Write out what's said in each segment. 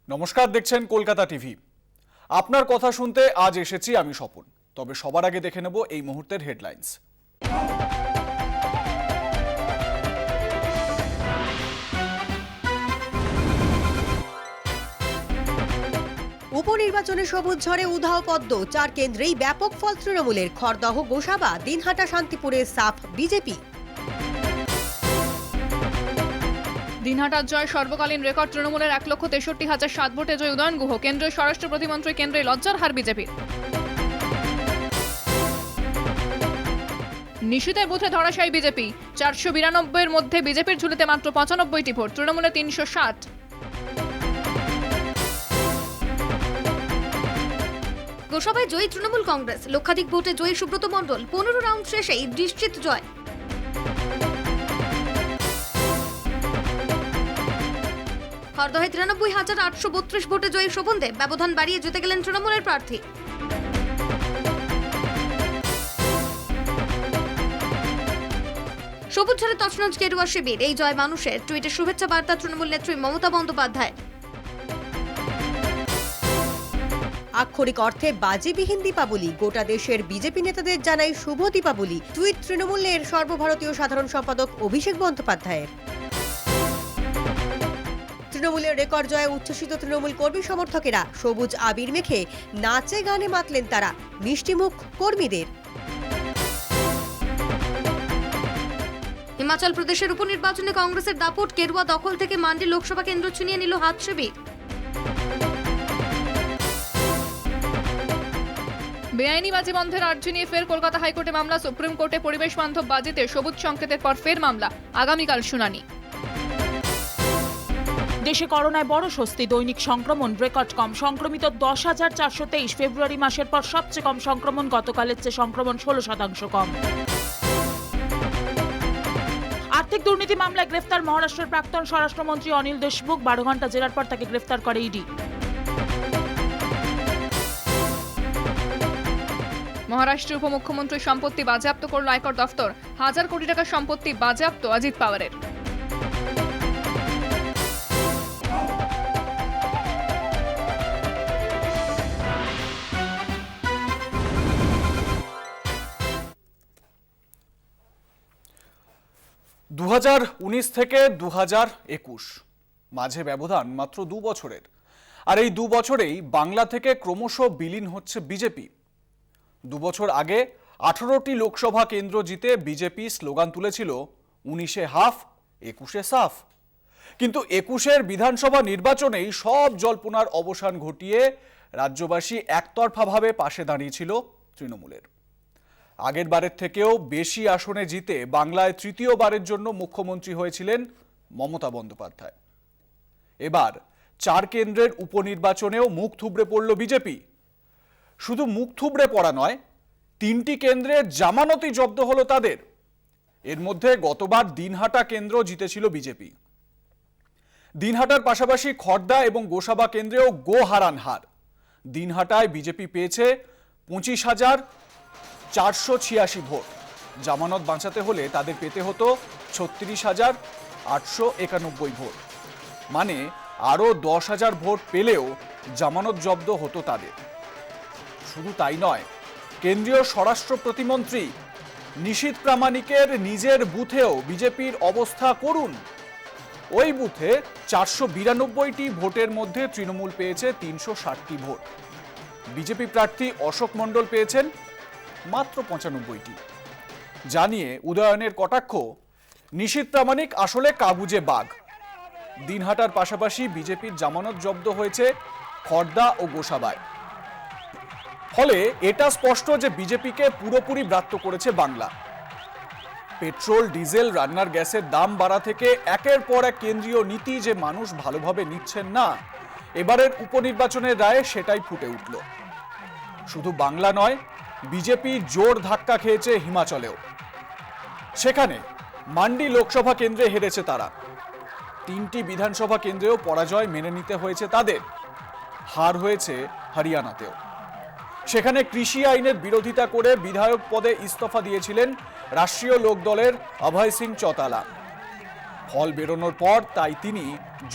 নমস্কার, দেখছেন কলকাতা টিভি। আপনার কথা শুনতে আজ এসেছি আমি স্বপন। তবে সবার আগে দেখে নেব এই মুহূর্তের হেডলাইন্স। উপনির্বাচনে সবুজ ঝড়ে উধাও পদ্ম, 4 কেন্দ্রেই ব্যাপক ফল তৃণমূলের। খড়দহ, গোসাবা, দিনহাটা, শান্তিপুরে সাফ বিজেপি। দিনহাটার জয় সর্বকালীন রেকর্ড তৃণমূলের 1,63,007 ভোটে জয় উদয়ন গুহ। কেন্দ্রীয় স্বরাষ্ট্র প্রতিমন্ত্রী কেন্দ্রে লজ্জার হার বিজেপির। নিশীথের বুথে ধরাশায়ী বিজেপি। 492-এর মধ্যে বিজেপির ঝুলিতে মাত্র 95টি ভোট, তৃণমূলে 360। গোসাবায় জয়ী তৃণমূল কংগ্রেস, লক্ষাধিক ভোটে জয়ী সুব্রত মণ্ডল। 15 রাউন্ড শেষেই নিশ্চিত জয়। খড়দহে 93,832 ভোটে জয়ী শোভন দেব, ব্যবধান বাড়িয়ে জিতে গেলেন তৃণমূলের প্রার্থী। সবুজ ঝড়ে তছনছ গেরুয়া শিবির, এই জয় মানুষের। টুইটে শুভেচ্ছা বার্তা তৃণমূল নেত্রী মমতা বন্দ্যোপাধ্যায়। আক্ষরিক অর্থে বাজিবিহীন দীপাবলি, গোটা দেশের বিজেপি নেতাদের জানাই শুভ দীপাবলি। টুইট তৃণমূলের সর্বভারতীয় সাধারণ সম্পাদক অভিষেক বন্দ্যোপাধ্যায়ের। তৃণমূলের রেকর্ড জয়ে উচ্ছ্বসিত তৃণমূল কর্মী সমর্থকেরা। সবুজ আবির মেখে নাচে গানে মাতলেন তারা, মিষ্টিমুখ কর্মীদের। হিমাচল প্রদেশের উপনির্বাচনে কংগ্রেসের দাপট, গেরুয়া দখল থেকে মান্ডি লোকসভা কেন্দ্র ছিনিয়ে নিল হাত শিবির। বেআইনি বাজি বন্ধের আর্জি নিয়ে ফের কলকাতা হাইকোর্টে মামলা। সুপ্রিম কোর্টে পরিবেশ বান্ধব বাজিতে সবুজ সংকেতের পর ফের মামলা, আগামীকাল শুনানি। দেশে করোনায় বড় স্বস্তি, দৈনিক সংক্রমণ রেকর্ড কম। সংক্রমিত 10,423। ফেব্রুয়ারি মাসের পর সবচেয়ে কম সংক্রমণ। গতকালের চেয়ে সংক্রমণ 16% কম। আর্থিক দুর্নীতি মামলায় গ্রেফতার মহারাষ্ট্রের প্রাক্তন স্বরাষ্ট্রমন্ত্রী অনিল দেশমুখ। 12 ঘন্টা জেরার পর তাকে গ্রেফতার করে ইডি। মহারাষ্ট্রের উপমুখ্যমন্ত্রী সম্পত্তি বাজেয়াপ্ত করল আয়কর দফতর। 1,000 কোটি টাকার সম্পত্তি বাজেয়াপ্ত অজিত পাওয়ারের। দু 2019 থেকে 2021 মাঝে ব্যবধান মাত্র 2 বছরের। আর এই 2 বছরেই বাংলা থেকে ক্রমশ বিলীন হচ্ছে বিজেপি। 2 বছর আগে 18টি লোকসভা কেন্দ্র জিতে বিজেপি স্লোগান তুলেছিল 19-এ হাফ, 21-এ সাফ। কিন্তু 21-এর বিধানসভা নির্বাচনেই সব জল্পনার অবসান ঘটিয়ে রাজ্যবাসী একতরফাভাবে পাশে দাঁড়িয়েছিল তৃণমূলের। আগের বারের থেকেও বেশি আসনে জিতে বাংলায় তৃতীয়বারের জন্য মুখ্যমন্ত্রী হয়েছিলেন মমতা বন্দ্যোপাধ্যায়। এবার 4 কেন্দ্রের উপনির্বাচনেও মুখ থুবড়ে পড়ল বিজেপি। শুধু মুখ থুবড়ে পড়া নয়, 3টি কেন্দ্রের জামানতই জব্দ হলো তাদের। এর মধ্যে গতবার দিনহাটা কেন্দ্র জিতেছিল বিজেপি। দিনহাটার পাশাপাশি খড়দা এবং গোসাবা কেন্দ্রেও গো হারান হার। দিনহাটায় বিজেপি পেয়েছে 25,486 ভোট। জামানত বাঁচাতে হলে তাদের পেতে হতো 36,891 ভোট। মানে আরও 10,000 ভোট পেলেও জামানত জব্দ হতো তাদের। শুধু তাই নয়, কেন্দ্রীয় স্বরাষ্ট্র প্রতিমন্ত্রী নিশীথ প্রামাণিকের নিজের বুথেও বিজেপির অবস্থা করুন। ওই বুথে 492টি ভোটের মধ্যে তৃণমূল পেয়েছে 360টি ভোট। বিজেপি প্রার্থী অশোক মণ্ডল পেয়েছেন মাত্র 95টি। জানিয়ে উদয়নের কটাক্ষ, নিশীথ প্রামাণিক আসলে কাগুজে বাঘ। দিনহাটার পাশাপাশি বিজেপির জামানত জব্দ হয়েছে খড়দা ও গোসাবায়। ফলে এটা স্পষ্ট যে বিজেপিকে পুরোপুরি ব্রাত্য করেছে বাংলা। পেট্রোল, ডিজেল, রান্নার গ্যাসের দাম বাড়া থেকে একের পর এক কেন্দ্রীয় নীতি যে মানুষ ভালোভাবে নিচ্ছেন না, এবারের উপনির্বাচনের রায়ে সেটাই ফুটে উঠল। শুধু বাংলা নয়, বিজেপি জোর ধাক্কা খেয়েছে হিমাচলেও। সেখানে মান্ডি লোকসভা কেন্দ্রে হেরেছে তারা। 3টি বিধানসভা কেন্দ্রেও পরাজয় মেনে নিতে হয়েছে তাদের। হার হয়েছে হরিয়ানাতেও। সেখানে কৃষি আইনের বিরোধিতা করে বিধায়ক পদে ইস্তফা দিয়েছিলেন রাষ্ট্রীয় লোকদলের অভয় সিং চৌতালা। ফল বেরোনোর পর তাই তিনি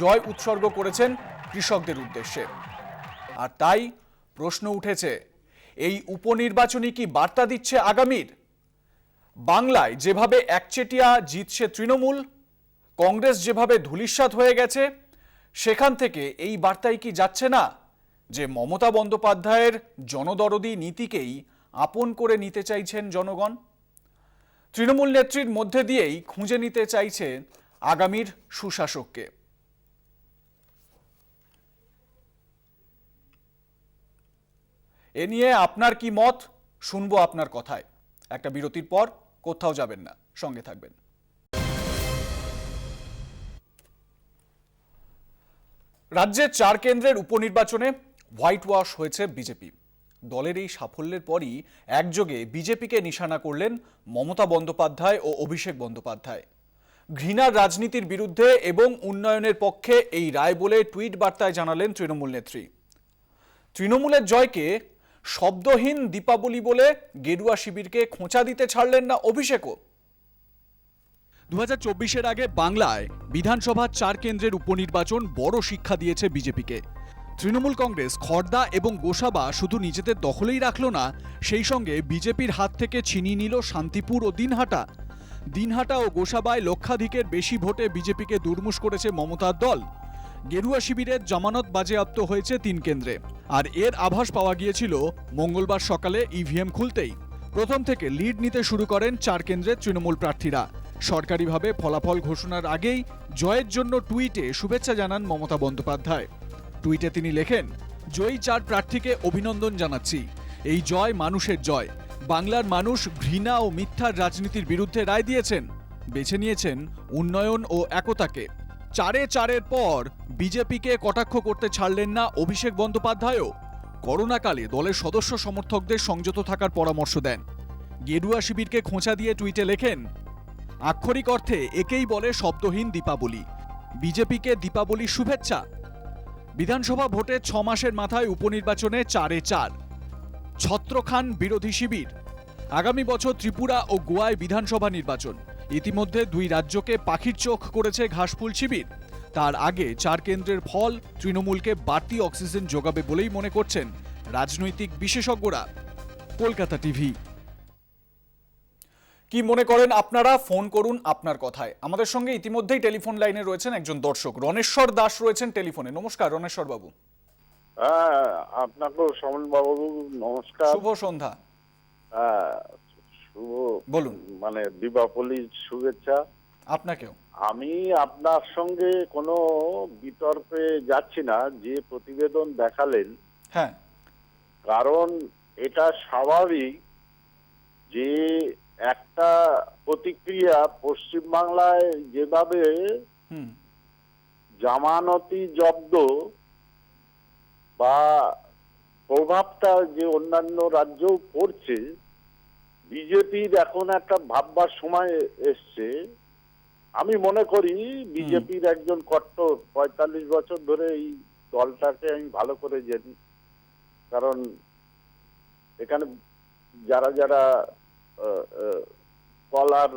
জয় উৎসর্গ করেছেন কৃষকদের উদ্দেশ্যে। আর তাই প্রশ্ন উঠেছে, এই উপনির্বাচনী কি বার্তা দিচ্ছে আগামীর? বাংলায় যেভাবে একচেটিয়া জিতছে তৃণমূল, কংগ্রেস যেভাবে ধূলিসাৎ হয়ে গেছে, সেখান থেকে এই বার্তাই কি যাচ্ছে না যে মমতা বন্দ্যোপাধ্যায়ের জনদরদি নীতিকেই আপন করে নিতে চাইছেন জনগণ? তৃণমূল নেত্রীর মধ্যে দিয়েই খুঁজে নিতে চাইছে আগামীর সুশাসককে। এ নিয়ে আপনার কি মত, শুনবো আপনার কথায়। একটা বিরতির পর কোথাও যাবেন না, সঙ্গে থাকবেন। রাজ্যের 4 কেন্দ্রের উপনির্বাচনে হোয়াইট ওয়াশ হয়েছে বিজেপি। দলের এই সাফল্যের পরই একযোগে বিজেপিকে নিশানা করলেন মমতা বন্দ্যোপাধ্যায় ও অভিষেক বন্দ্যোপাধ্যায়। ঘৃণার রাজনীতির বিরুদ্ধে এবং উন্নয়নের পক্ষে এই রায় বলে টুইট বার্তায় জানালেন তৃণমূল নেত্রী। তৃণমূলের জয়কে শব্দহীন দীপাবলি বলে গেরুয়া শিবিরকে খোঁচা দিতে ছাড়লেন না অভিষেকও। 2024-এর আগে বাংলায় বিধানসভা 4 কেন্দ্রের উপনির্বাচন বড় শিক্ষা দিয়েছে বিজেপিকে। তৃণমূল কংগ্রেস খড়দা এবং গোসাবা শুধু নিজেদের দখলেই রাখল না, সেই সঙ্গে বিজেপির হাত থেকে ছিনিয়ে নিল শান্তিপুর ও দিনহাটা ও গোসাবায় লক্ষাধিকের বেশি ভোটে বিজেপিকে দুর্মুষ করেছে মমতার দল। গেরুয়া শিবিরের জামানত বাজেয়াপ্ত হয়েছে 3 কেন্দ্রে, আর এর আভাস পাওয়া গিয়েছিল মঙ্গলবার সকালে ইভিএম খুলতেই। প্রথম থেকে লিড নিতে শুরু করেন 4 কেন্দ্রের তৃণমূল প্রার্থীরা। সরকারিভাবে ফলাফল ঘোষণার আগেই জয়ের জন্য টুইটে শুভেচ্ছা জানান মমতা বন্দ্যোপাধ্যায়। টুইটে তিনি লেখেন, জয়ী 4 প্রার্থীকে অভিনন্দন জানাচ্ছি। এই জয় মানুষের জয়। বাংলার মানুষ ঘৃণা ও মিথ্যার রাজনীতির বিরুদ্ধে রায় দিয়েছেন, বেছে নিয়েছেন উন্নয়ন ও একতাকে। 4-4-এর পর বিজেপিকে কটাক্ষ করতে ছাড়লেন না অভিষেক বন্দ্যোপাধ্যায়ও। করোনাকালে দলের সদস্য সমর্থকদের সংযত থাকার পরামর্শ দেন। গেরুয়া শিবিরকে খোঁচা দিয়ে টুইটে লেখেন, আক্ষরিক অর্থে একেই বলে শব্দহীন দীপাবলি। বিজেপিকে দীপাবলির শুভেচ্ছা। বিধানসভা ভোটে 6 মাসের মাথায় উপনির্বাচনে 4-4। ছত্রখান বিরোধী শিবির। আগামী বছর ত্রিপুরা ও গোয়ায় বিধানসভা নির্বাচন। ইতিমধ্যে 2 রাজ্যকে পাখির চোখ করেছে ঘাসফুল শিবির। তার আগে 4 কেন্দ্রের ফল তৃণমূলকে বাড়তি অক্সিজেন যোগাবে বলেই মনে করছেন রাজনৈতিক বিশেষজ্ঞরা। কলকাতা টিভি। কি মনে করেন আপনারা? ফোন করুন আপনার কথায়। আমাদের সঙ্গে ইতিমধ্যেই টেলিফোন লাইনে রয়েছেন একজন দর্শক, রণেশ্বর দাস রয়েছেন টেলিফোনে। নমস্কার রণেশ্বর বাবু। হ্যাঁ, আপনাকেও সমন বাবু নমস্কার। শুভ সন্ধ্যা। শুভ বলুন। মানে দীপাবলির শুভেচ্ছা আপনাকেও। আমি আপনার সঙ্গে কোনো বিতর্কে যাচ্ছি না, যে প্রতিবেদন দেখালেন। হ্যাঁ, কারণ এটা স্বাভাবিক যে একটা প্রতিক্রিয়া পশ্চিমবাংলায় যেভাবে জামানতি জব্দ বা প্রভাবটা যে অন্যান্য রাজ্যেও পড়ছে, বিজেপির এখন একটা ভাববার সময় এসছে। আমি মনে করি বিজেপির একজন কট্টর 45 বছর ধরে এই দলটাকে আমি ভালো করে জানি, কারণ এখানে যারা যারা কলার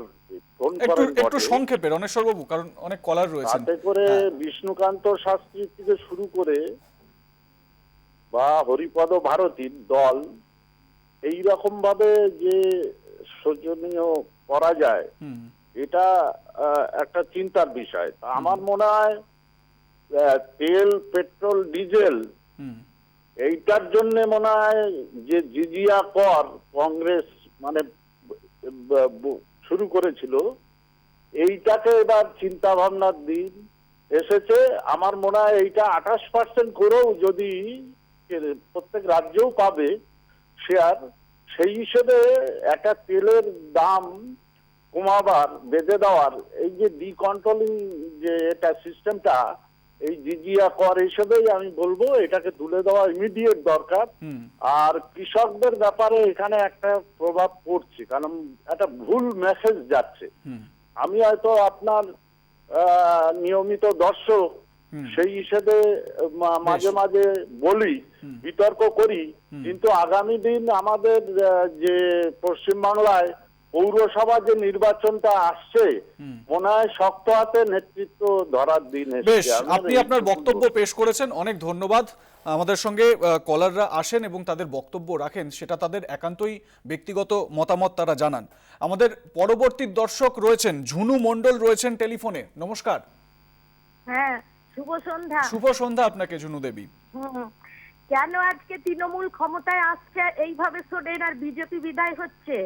ফোন করেন, একটু সংক্ষেপে রণেশ্বর বাবু, কারণ অনেক কলার রয়েছে। তাতে করে বিষ্ণুকান্ত শাস্ত্রী থেকে শুরু করে বা হরিপদ ভারতীর দল এই রকম ভাবে যে শোচনীয় করা যায়, এটা একটা চিন্তার বিষয়। আমার মনে হয় তেল, পেট্রোল, ডিজেল এইটার জন্য মনে হয় যে জিজিয়া কর কংগ্রেস মানে শুরু করেছিল, এইটাকে এবার চিন্তা ভাবনার দিন এসেছে। আমার মনে হয় এইটা 28% করেও যদি প্রত্যেক রাজ্যেও পাবে শেয়ার, সেই হিসেবে একটা তেলের দাম কমাবার, বেঁধে দেওয়ার এই যে ডিকন্ট্রোলিং যে এটা সিস্টেমটা, এই জিজিয়া কর হিসেবেই আমি বলবো এটাকে তুলে দেওয়া ইমিডিয়েট দরকার। আর কৃষকদের ব্যাপারে এখানে একটা প্রভাব পড়ছে, কারণ একটা ভুল মেসেজ যাচ্ছে। আমি হয়তো আপনার নিয়মিত দর্শক, সেই হিসেবে মাঝে মাঝে বলি, বিতর্ক করি, কিন্তু আগামী দিন আমাদের যে পশ্চিমবাংলায় পৌরসভা যে নির্বাচনটা আসছে, মনে হয় শক্ত হাতে নেতৃত্ব ধরার দিন বেশ, এসেছে। আপনি আপনার বক্তব্য পেশ করেছেন, অনেক ধন্যবাদ। আমাদের সঙ্গে কলাররা আসেন এবং তাদের বক্তব্য রাখেন, সেটা তাদের একান্তই ব্যক্তিগত মতামত, তারা জানান। আমাদের পরবর্তী দর্শক রয়েছেন, ঝুনু মণ্ডল রয়েছেন টেলিফোনে। নমস্কার। হ্যাঁ, শুভ সন্ধ্যা। শুভ সন্ধ্যা আপনাকে ঝুনু দেবী। কেন আজকে তৃণমূল ক্ষমতায় আসছে এইভাবে সোডেন আর বিজেপি বিদায় হচ্ছে?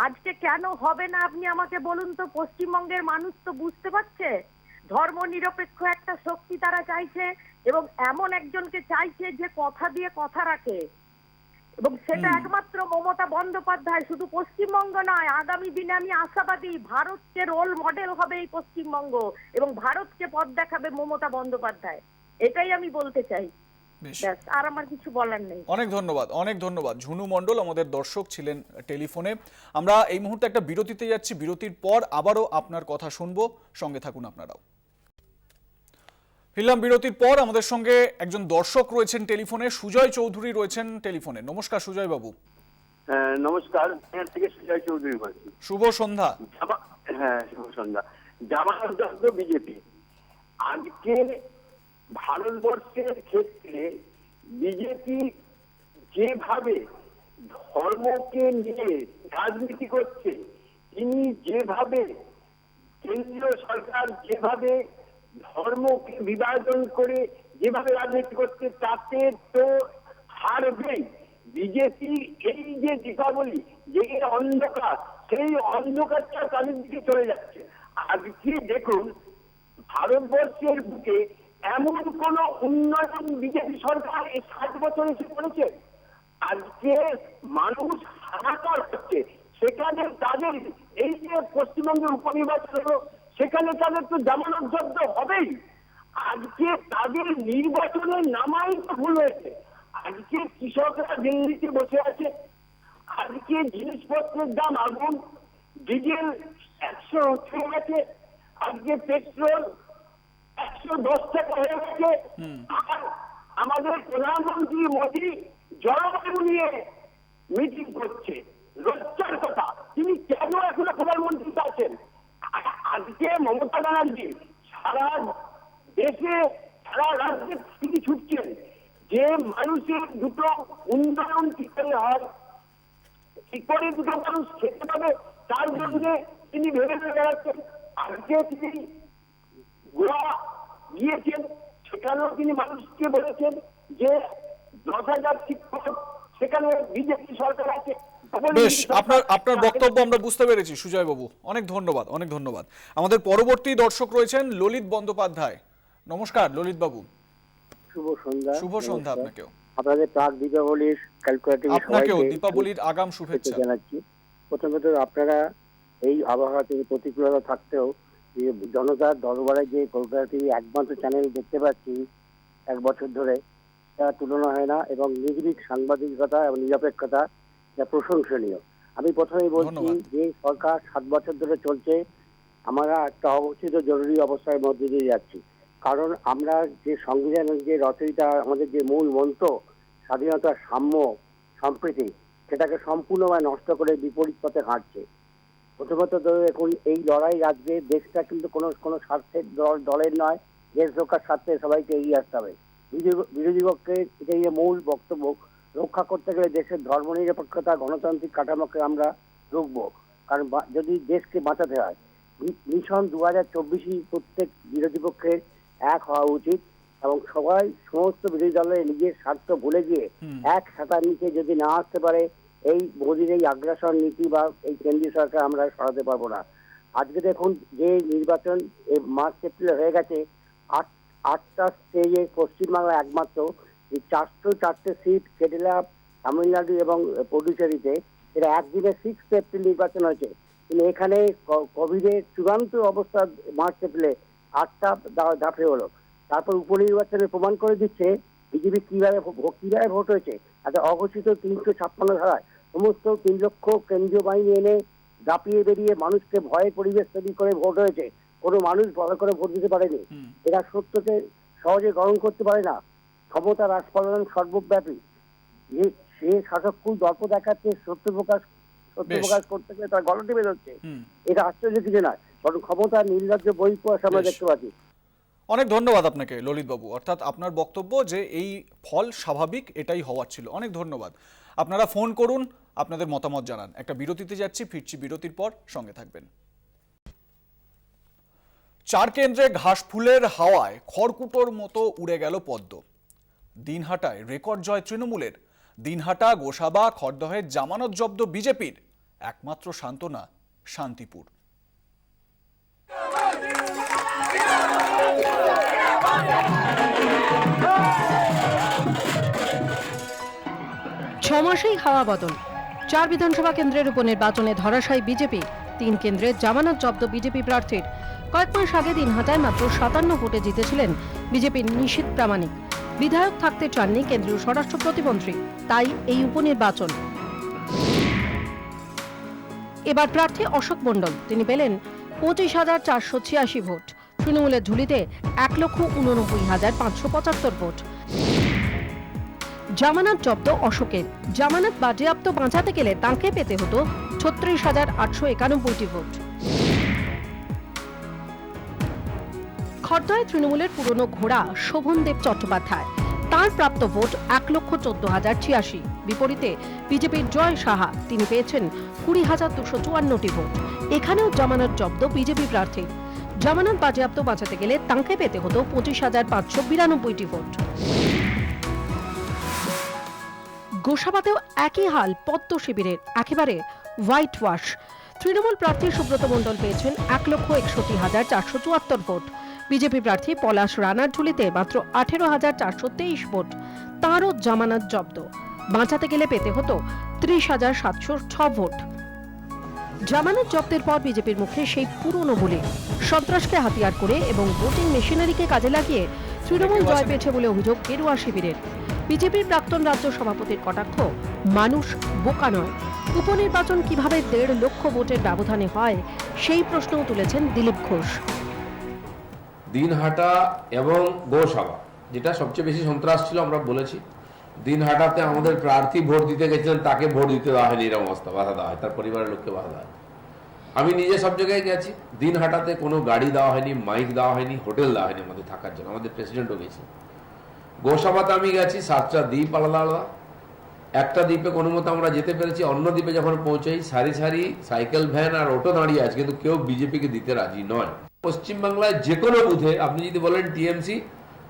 আজকে কেন হবে না আপনি আমাকে বলুন তো? পশ্চিমবঙ্গের মানুষ তো বুঝতে পারছে ধর্ম নিরপেক্ষ একটা শক্তি তারা চাইছে, এবং এমন একজনকে চাইছে যে কথা দিয়ে কথা রাখে, এবং সেটা একমাত্র মমতা বন্দ্যোপাধ্যায়। শুধু পশ্চিমবঙ্গ নয়, আগামী দিনে আমি আশাবাদী ভারতকে রোল মডেল হবে এই পশ্চিমবঙ্গ, এবং ভারতকে পথ দেখাবে মমতা বন্দ্যোপাধ্যায়। এটাই আমি বলতে চাই। বেশ, ব্যাস, আর আমার কিছু বলার নেই। অনেক ধন্যবাদ, অনেক ধন্যবাদ। ঝুনু মণ্ডল আমাদের দর্শক ছিলেন টেলিফোনে। আমরা এই মুহূর্তে একটা বিরতিতে যাচ্ছি, বিরতির পর আবারও আপনার কথা শুনবো, সঙ্গে থাকুন আপনারাও। ফিরলাম বিরতির পর। আমাদের সঙ্গে একজন দর্শক রয়েছেন টেলিফোনে, সুজয় চৌধুরী রয়েছেন টেলিফোনে। নমস্কার সুজয় বাবু। নমস্কার, এখান থেকে সুজয় চৌধুরী বলছি। শুভ সন্ধ্যা। হ্যাঁ, শুভ সন্ধ্যা। জামানত দত্ত বিজেপি আজকে ভারতবর্ষের ক্ষেত্রে বিজেপি যেভাবে ধর্মকে নিয়ে রাজনীতি করছে, তিনি যেভাবে কেন্দ্রীয় সরকার যেভাবে ধর্মকে বিভাজন করে যেভাবে রাজনীতি করছে, তাতে তো হারবেই বিজেপি। এই যে দীপাবলি, যে অন্ধকার, সেই অন্ধকারটা তাদের দিকে চলে যাচ্ছে। আজকে দেখুন, ভারতবর্ষের বুকে এমন কোন উন্নয়ন বিজেপি সরকার এই 60 বছর এসে করেছে? আজকে মানুষ হাহাকার হচ্ছে। সেখানে তাদের এই যে পশ্চিমবঙ্গের উপনির্বাচন হলো, সেখানে তাদের তো জামানত জব্দ হবেই। আজকে তাদের নির্বাচনে নামাই তো ভুল হয়েছে। আজকে কৃষকরা দিল্লিতে বসে আছে, আজকে জিনিসপত্রের দাম আগুন, ডিজেল 100 উঠে গেছে, আজকে পেট্রোল 110 টাকা হয়ে গেছে। আর আমাদের প্রধানমন্ত্রী মোদী জলবায়ু নিয়ে মিটিং করছে, লজ্জার কথা। তিনি কেন এখনো প্রধানমন্ত্রী আছেন? আজকে মমতা ব্যানার্জি সারা দেশে, সারা রাজ্যে তিনি ছুটছেন যে মানুষের দুটো উন্নয়ন কি করে হয়, কি করে দুটো মানুষ খেতে পাবে, তার জন্য তিনি ভেবে বেড়াচ্ছেন। আজকে তিনি গোয়া গিয়েছেন, সেখানেও তিনি মানুষকে বলেছেন যে 10,000 শিক্ষক সেখানে বিজেপি সরকার আছে। বেশ, আপনার বক্তব্য আমরা বুঝতে পেরেছি সুজয় বাবু, অনেক ধন্যবাদ, অনেক ধন্যবাদ। আমাদের পরবর্তী দর্শক রয়েছেন ললিত বন্দ্যোপাধ্যায়। নমস্কার ললিত বাবু। শুভ সন্ধ্যা। শুভ সন্ধ্যা আপনাকেও। আপনাদের প্রাক দীপাবলির ক্যালকুলেটিভ আপনাকেও দীপাবলির আগাম শুভেচ্ছা জানাচ্ছি। প্রথমত আপনারা এই আবহাওয়া থেকে প্রতিকূলতা থাকতেও যে জনতার দরবারে যে কলকাতা টিভি একমাত্র চ্যানেল দেখতে পাচ্ছি 1 বছর ধরে, তার তুলনা হয় না, এবং নির্ভীক সাংবাদিকতা এবং নিরপেক্ষতা যা প্রশংসনীয়। আমি প্রথমেই বলছি যে সরকার 7 বছর ধরে চলছে, আমরা একটা অবস্থিত জরুরি অবস্থার মধ্যে দিয়ে যাচ্ছি। কারণ আমরা যে সংবিধানের যে রচয়িতা, আমাদের যে মূল মন্ত্র স্বাধীনতা, সাম্য, সম্প্রীতি, সেটাকে সম্পূর্ণভাবে নষ্ট করে বিপরীত পথে হাঁটছে। প্রথমত এখন এই লড়াই রাজ্যে দেশটা কিন্তু কোনো স্বার্থের দলের নয়, দেশ রক্ষার স্বার্থে সবাইকে এগিয়ে আসতে হবে। বিরোধী পক্ষের এটাই মূল বক্তব্য। রক্ষা করতে গেলে দেশের ধর্মনিরপেক্ষতা, গণতান্ত্রিক কাঠামোকে আমরা রুখবো। কারণ যদি দেশকে বাঁচাতে হয়, মিশন 2024 প্রত্যেক বিরোধী পক্ষের এক হওয়া উচিত, এবং সবাই সমস্ত বিরোধী দলের নিজের স্বার্থ ভুলে গিয়ে এক ছাতার নিচে যদি না আসতে পারে, এই মোদীর এই আগ্রাসন নীতি বা এই কেন্দ্রীয় সরকার আমরা সরাতে পারবো না। আজকে দেখুন যে নির্বাচন মার্চ এপ্রিল হয়ে গেছে, 8টা স্টেজে পশ্চিমবাংলা একমাত্র যে 404 সিট কেরালা, তামিলনাড়ু এবং পুডুচেরিতে, এটা একদিনে 6 এপ্রিল নির্বাচন হয়েছে। কিন্তু এখানে কোভিডের চূড়ান্ত অবস্থা মার্চ এপ্রিলে 8টা ধাপে হলো। তারপর উপনির্বাচনে প্রমাণ করে দিচ্ছে বিজেপি কিভাবে ভোট হয়েছে। একটা অঘোষিত 356 ধারায় সমস্ত 3 লক্ষ কেন্দ্রীয় বাহিনী এনে দাপিয়ে বেরিয়ে মানুষকে ভয়ে পরিবেশ তৈরি করে ভোট হয়েছে। কোনো মানুষ ভালো করে ভোট দিতে পারেনি। এরা সত্যকে সহজে গ্রহণ করতে পারে না। ক্ষমতার আস্ফালন সর্বব্যাপী। সে শাসক খুব দর্প দেখাচ্ছে, সত্য প্রকাশ সত্য বেশ। প্রকাশ করতে গিয়ে তার গলা টিপে ধরছে। হুম। এটা আশ্চর্য কিছু নয়, বরং ক্ষমতার নির্লজ্জ বহিঃপ্রকাশ আমরা বেশ। দেখতে পাচ্ছি। অনেক ধন্যবাদ আপনাকে ললিতবাবু। অর্থাৎ আপনার বক্তব্য যে এই ফল স্বাভাবিক, এটাই হওয়ার ছিল। অনেক ধন্যবাদ। আপনারা ফোন করুন, আপনাদের মতামত জানান। একটা বিরতিতে যাচ্ছি, ফিরছি বিরতির পর, সঙ্গে থাকবেন। 4 কেন্দ্রে ঘাস ফুলের হাওয়ায় খড়কুটোর মতো উড়ে গেল পদ্ম। দিনহাটায় রেকর্ড জয় তৃণমূলের। দিনহাটা, গোসাবা, খড়দহে জামানত জব্দ বিজেপির। একমাত্র সান্ত্বনা শান্তিপুর। ছমাসেই হাওয়া বদল। 4 বিধানসভা কেন্দ্রের উপনির্বাচনে ধরাশায়ী বিজেপি। 3 কেন্দ্রে জামানত জব্দ বিজেপি প্রার্থীর। কয়েক মাস আগে দিনহাটায় মাত্র 57 ভোটে জিতেছিলেন বিজেপির নিশীথ প্রামাণিক। বিধায়ক থাকতে চাননি কেন্দ্রীয় স্বরাষ্ট্র প্রতিমন্ত্রী, তাই এই উপনির্বাচন। এবার প্রার্থী অশোক মণ্ডল, তিনি পেলেন 25,486 ভোট। তৃণমূলের ঝুলিতে 1,89,575 ভোট। জামানত জব্দ অশোকের। জামানত বাজেয়াপ্ত বাঁচাতে গেলে তাঁকে পেতে হতো 36,891টি ভোট। খড়দহে তৃণমূলের পুরনো ঘোড়া শোভনদেব চট্টোপাধ্যায়, তাঁর প্রাপ্ত ভোট 1,14,086। বিপরীতে বিজেপির জয় সাহা, তিনি পেয়েছেন 20,254টি ভোট। এখানেও জামানত জব্দ বিজেপি প্রার্থী। জামানত বাজেয়াপ্ত বাঁচাতে গেলে তাঁকে পেতে হতো 25,592টি ভোট। গোসাবাতেও একই হাল পদ্ম শিবিরের, একেবারে হোয়াইট ওয়াশ। তৃণমূল প্রার্থী সুব্রত মণ্ডল পেয়েছেন 1,61,474 ভোট। বিজেপি প্রার্থী পলাশ রানার ঝুলিতে মাত্র 18,423 ভোট। তাঁরও জামানত জব্দ, বাঁচাতে গেলে পেতে হতো 30,706 ভোট। জামানত জব্দের পর বিজেপির মুখে সেই পুরনো বলে, সন্ত্রাসকে হাতিয়ার করে এবং ভোটিং মেশিনারিকে কাজে লাগিয়ে তৃণমূল জয় পেয়েছে বলে অভিযোগ গেরুয়া শিবিরের। বিজেপির প্রাক্তন রাজ্য সভাপতির কটাক্ষ, মানুষ বোকা নয়। উপনির্বাচন কিভাবে 1.5 লক্ষ ভোটের ব্যবধানে হয় সেই প্রশ্নও তুলেছেন দিলীপ ঘোষ। দিনহাটা এবং গোসাবা, যেটা সবচেয়ে বেশি সন্ত্রাস ছিল, আমরা বলেছি। দিনহাটাতে আমাদের প্রার্থী ভোট দিতে গেছিলেন, তাকে ভোট দিতে দেওয়া হয়নি, এরকম অবস্থা, বাধা দেওয়া হয়, তার পরিবারের লোককে বাধা দেওয়া হয়। আমি নিজে সব জায়গায় গেছি। দিনহাটাতে কোনো গাড়ি দেওয়া হয়নি, মাইক দেওয়া হয়নি, হোটেল দেওয়া হয়নি আমাদের থাকার জন্য, আমাদের প্রেসিডেন্টও গেছে। গোসাবাতে আমি গেছি, 7টা দ্বীপ আলাদা আলাদা। একটা দ্বীপে কোনো মতো আমরা যেতে পেরেছি, অন্য দ্বীপে যখন পৌঁছাই সারি সারি সাইকেল ভ্যান আর অটো দাঁড়িয়ে আছে, কিন্তু কেউ বিজেপিকে দিতে রাজি নয়। পশ্চিমবাংলায় যে কোনো বুথে আপনি যদি বলেন টিএমসি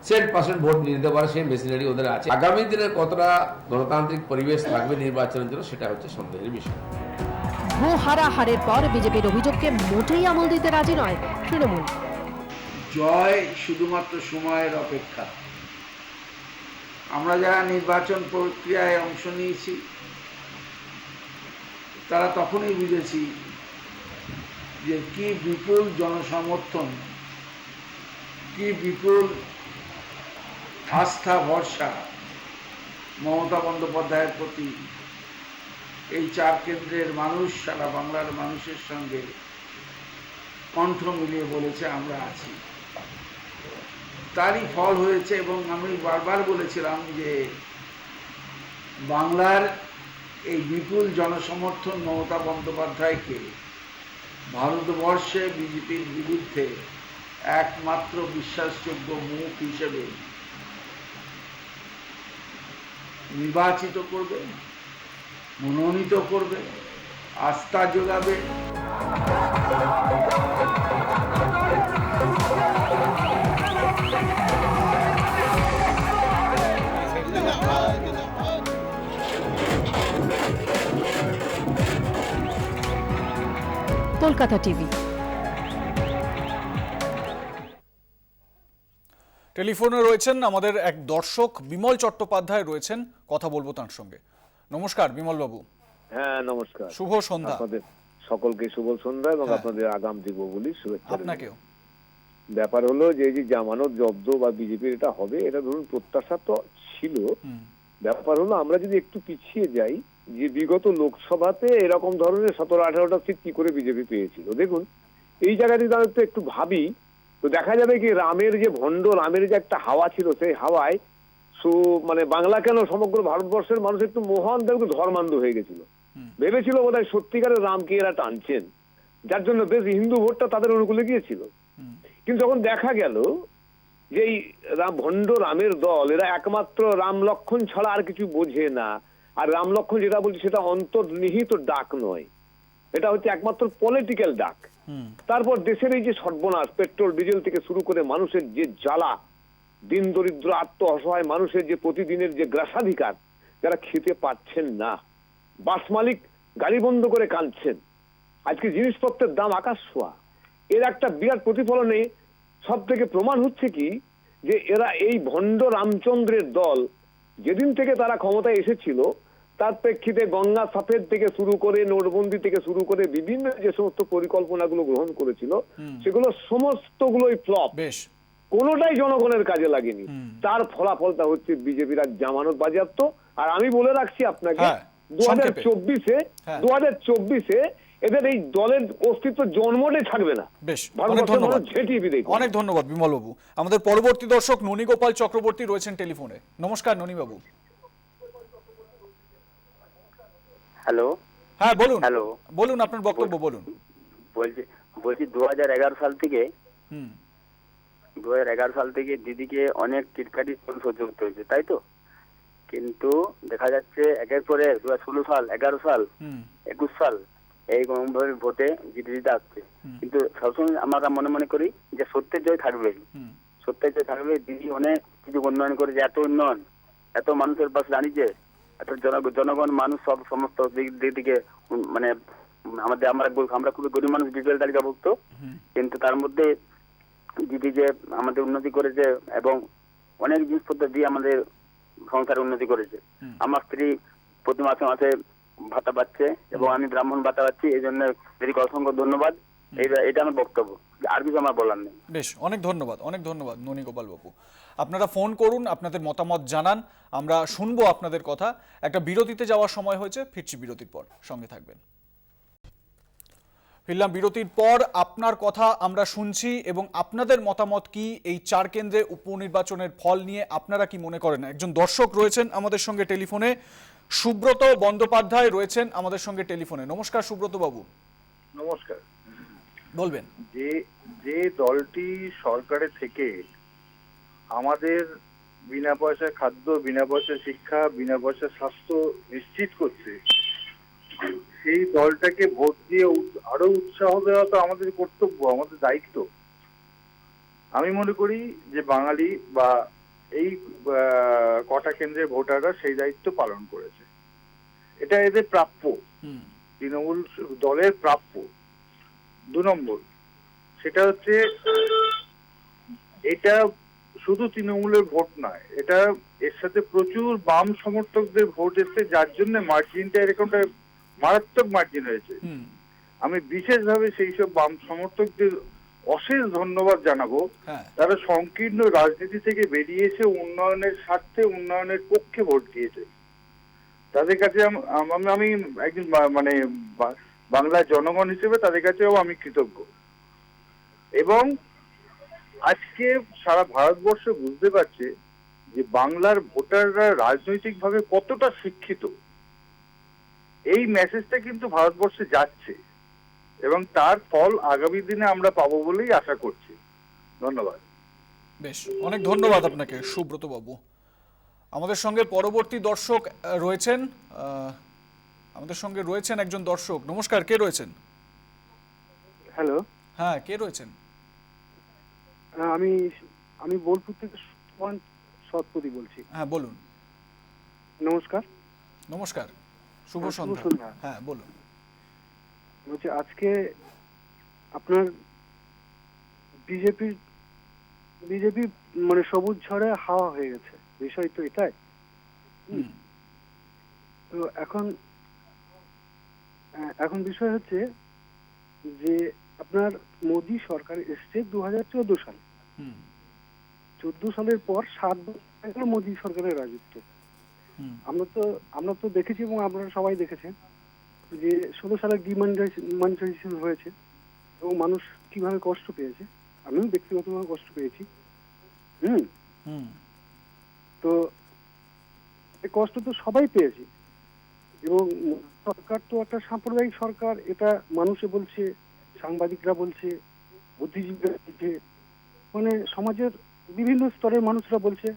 100% ভোট নিয়ে নিতে পারে, সেই মেশিনারি ওদের আছে। আগামী দিনে কতটা গণতান্ত্রিক পরিবেশ থাকবে নির্বাচনের জন্য, সেটা হচ্ছে সন্দেহের বিষয়। ভূ হারাহারের পর বিজেপির অভিযোগকে মোটেই আমল দিতে রাজি নয় তৃণমূল। জয় শুধুমাত্র সময়ের অপেক্ষা। আমরা যারা নির্বাচন প্রক্রিয়ায় অংশ নিয়েছি তারা তখনই বুঝেছি যে কি বিপুল জনসমর্থন, কি বিপুল আস্থা ভরসা মমতা বন্দ্যোপাধ্যায়ের প্রতি এই 4 কেন্দ্রের মানুষ সারা বাংলার মানুষের সঙ্গে কণ্ঠ মিলিয়ে বলেছে আমরা আছি। তারই ফল হয়েছে। এবং আমি বারবার বলেছিলাম যে বাংলার এই বিপুল জনসমর্থন মমতা বন্দ্যোপাধ্যায়কে ভারতবর্ষে বিজেপির বিরুদ্ধে একমাত্র বিশ্বাসযোগ্য মুখ হিসেবে নির্বাচিত করবে, মনোনীত করবে, আস্থা যোগাবে। কলকাতা টিভি। টেলিফোনে রয়েছেন আমাদের এক দর্শক বিমল চট্টোপাধ্যায় রয়েছেন, কথা বলবো তার সঙ্গে। নমস্কার বিমল বাবু। হ্যাঁ নমস্কার, শুভ সন্ধ্যা। আপনাদের সকলকে শুভ সন্ধ্যা এবং আপনাদের আগাম দীপাবলি শুভেচ্ছা। আপনাকেও। ব্যাপার হলো যে এই যে জামানত জব্দ বা বিজেপির এটা হবে, এটা ধরুন প্রত্যাশা তো ছিল। ব্যাপার হলো আমরা যদি একটু পিছিয়ে যাই, যে বিগত লোকসভাতে এরকম ধরনের 17-18টা সিট কি করে বিজেপি পেয়েছিল। দেখুন এই জায়গায় যদি আমরা একটু ভাবি, তো দেখা যাবে কি রামের যে ভণ্ড রামের যে একটা হাওয়া ছিল, সেই হাওয়ায় মানে বাংলা কেন সমগ্র ভারতবর্ষের মানুষ একটু মহান ধর্মান্ধ হয়ে গেছিল। ভেবেছিল বোধহয় সত্যিকারের রামকে এরা টানছেন, যার জন্য বেশ হিন্দু ভোটটা তাদের অনুকূলে গিয়েছিল। কিন্তু যখন দেখা গেল যে এই ভণ্ড রামের দল, এরা একমাত্র রাম লক্ষণ ছাড়া আর কিছু বোঝে না। আর রাম লক্ষণ যেটা বলছি সেটা অন্তর্নিহিত ডাক নয়, এটা হচ্ছে একমাত্র পলিটিক্যাল ডাক। তারপর দেশের এই যে সর্বনাশ, পেট্রোল ডিজেল থেকে শুরু করে মানুষের যে জ্বালা, দিন দরিদ্র আত্ম অসহায় মানুষের যে প্রতিদিনের যে গ্রাসাধিকার, যারা খেতে পাচ্ছেন না, বাস মালিক গাড়ি বন্ধ করে কাঁদছেন, আজকে জিনিসপত্রের দাম আকাশ ছোঁয়া, এর একটা বিরাট প্রতিফলনে সব থেকে প্রমাণ হচ্ছে কি যে এরা এই ভণ্ড রামচন্দ্রের দল যেদিন থেকে তারা ক্ষমতায় এসেছিল তার প্রেক্ষিতে গঙ্গা সাফেদ থেকে শুরু করে নোটবন্দি থেকে শুরু করে বিভিন্ন যে সমস্ত পরিকল্পনাগুলো গ্রহণ করেছিল সেগুলো সমস্তগুলোই ফ্লপ, কোনোটাই জনগণের কাজে লাগেনি। তার ফলাফলটা হচ্ছে বিজেপির আজ জামানত বাজেয়াপ্ত। আর আমি বলে রাখছি আপনাকে 2024-এ এদের এই দলের অস্তিত্ব জন্মটাই থাকবে না। বেশ, অনেক ধন্যবাদ বিমল বাবু। আমাদের পরবর্তী দর্শক ননীগোপাল চক্রবর্তী রয়েছেন টেলিফোনে। নমস্কার ননী বাবু। হ্যালো। হ্যাঁ বলুন। হ্যালো, বলুন আপনার বক্তব্য বলুন। বলছি 2011 সাল থেকে 2011 সাল থেকে দিদিকে অনেক টিটকাটি সহ্য করতে হয়েছে, তাই তো? কিন্তু দেখা যাচ্ছে একের পরে 2016 সাল, 11 সাল, 21 সাল এই ভোটে জিতে জিতে আসছে। কিন্তু সবসময় আমরা মনে মনে করি যে সত্যের জয় থাকবে, সত্যের জয় থাকবে। দিদি অনেক কিছু উন্নয়ন করেছে, এত উন্নয়ন, এত মানুষের পাশে দাঁড়িয়েছে, এত জনগণ মানুষ সব সমস্ত দিক থেকে মানে আমরা খুবই গরিব মানুষ, বিপিএল তালিকাভুক্ত, কিন্তু তার মধ্যে দিদি যে আমাদের উন্নতি করেছে এবং অনেক জিনিসপত্র দিয়ে আমাদের সংসারে উন্নতি করেছে। আমার স্ত্রী প্রতি মাসে মাসে ভাতা পাচ্ছে এবং আমি ব্রাহ্মণ ভাতা পাচ্ছি, এই জন্য দিদিকে অসংখ্য ধন্যবাদ। এটা আমার বক্তব্য, আর কিছু আমার বলার নেই। বেশ, অনেক ধন্যবাদ, অনেক ধন্যবাদ ননী গোপাল বাবু। আপনারা ফোন করুন, আপনাদের মতামত জানান, আমরা শুনবো আপনাদের কথা। একটা বিরতিতে যাওয়ার সময় হয়েছে, ফিরছি বিরতির পর, সঙ্গে থাকবেন। ফিরলাম বিরতির পর, আপনার কথা আমরা শুনছি এবং আপনাদের মতামত কি এই 4 কেন্দ্রে উপনির্বাচনের ফল নিয়ে আপনারা কি মনে করেন। একজন দর্শক রয়েছেন আমাদের সঙ্গে টেলিফোনে, সুব্রত বন্দ্যোপাধ্যায় রয়েছেন আমাদের সঙ্গে টেলিফোনে। নমস্কার সুব্রত বাবু। নমস্কার। বলবেন। যে দলটি সরকারে থেকে আমাদের বিনা পয়সায় খাদ্য, বিনা পয়সায় শিক্ষা, বিনা পয়সায় স্বাস্থ্য নিশ্চিত করছে, সেই দলটাকে ভোট দিয়ে আরো উৎসাহ দেওয়া তো আমাদের কর্তব্য, আমাদের দায়িত্ব। আমি মনে করি যে বাঙালি বা এই কটা কেন্দ্রের ভোটাররা সেই দায়িত্ব পালন করেছে, এটা এদের প্রাপ্য, তৃণমূল দলের প্রাপ্য। 2 নম্বর, সেটা হচ্ছে এটা শুধু তৃণমূলের ভোট নয়, এটা এর সাথে প্রচুর বাম সমর্থকদের ভোট এসছে, যার জন্য মার্জিনটা এরকমটা মারাত্মক মার্জিন হয়েছে। আমি বিশেষভাবে সেই সব বাম সমর্থকদের অশেষ ধন্যবাদ জানাবো। তারা সংকীর্ণ রাজনীতি থেকে বেরিয়ে এসে উন্নয়নের স্বার্থে, উন্নয়নের পক্ষে ভোট দিয়েছে। তাদের কাছে আমি একজন মানে বাংলার জনগণ হিসেবে তাদের কাছেও আমি কৃতজ্ঞ। এবং আজকে সারা ভারতবর্ষ বুঝতে পারছে যে বাংলার ভোটাররা রাজনৈতিকভাবে কতটা শিক্ষিত। এই মেসেজটা কিন্তু ভারতবর্ষে যাচ্ছে এবং তার ফল আগামী দিনে আমরা পাবো বলেই আশা করছি। ধন্যবাদ। বেশ, অনেক ধন্যবাদ আপনাকে সুব্রত বাবু। আমাদের সঙ্গে পরবর্তী দর্শক রয়েছেন, একজন দর্শক। নমস্কার, কে রয়েছেন? হ্যালো। হ্যাঁ, কে রয়েছেন? আমি বোলপুর থেকে সৎপতি বলছি। হ্যাঁ বলুন। নমস্কার। নমস্কার, শুভ সন্ধ্যা। হ্যাঁ বলুন। বলছি আজকে আপনার বিজেপি মানে সবুজ ঝড়ে হাওয়া হয়ে গেছে, বিষয় তো এটাই। তো এখন বিষয় হচ্ছে যে আপনার মোদী সরকার এসছে 2014 সালে। 14 সালের পর 7 বছর মোদী সরকারের রাজত্ব। আমরা তো দেখেছি এবং আপনারা সবাই দেখেছেন যে 16 সালে ডিমনিটাইজেশন হয়েছে এবং মানুষ কিভাবে কষ্ট পেয়েছে। আমিও ব্যক্তিগতভাবে কষ্ট পেয়েছি। তো এই কষ্ট তো সবাই পেয়েছি, এবং সরকার তো একটা সাম্প্রদায়িক সরকার, এটা মানুষে বলছে, সাংবাদিকরা বলছে, বুদ্ধিজীবীরা বলছে, মানে সমাজের বিভিন্ন স্তরের মানুষরা বলছে,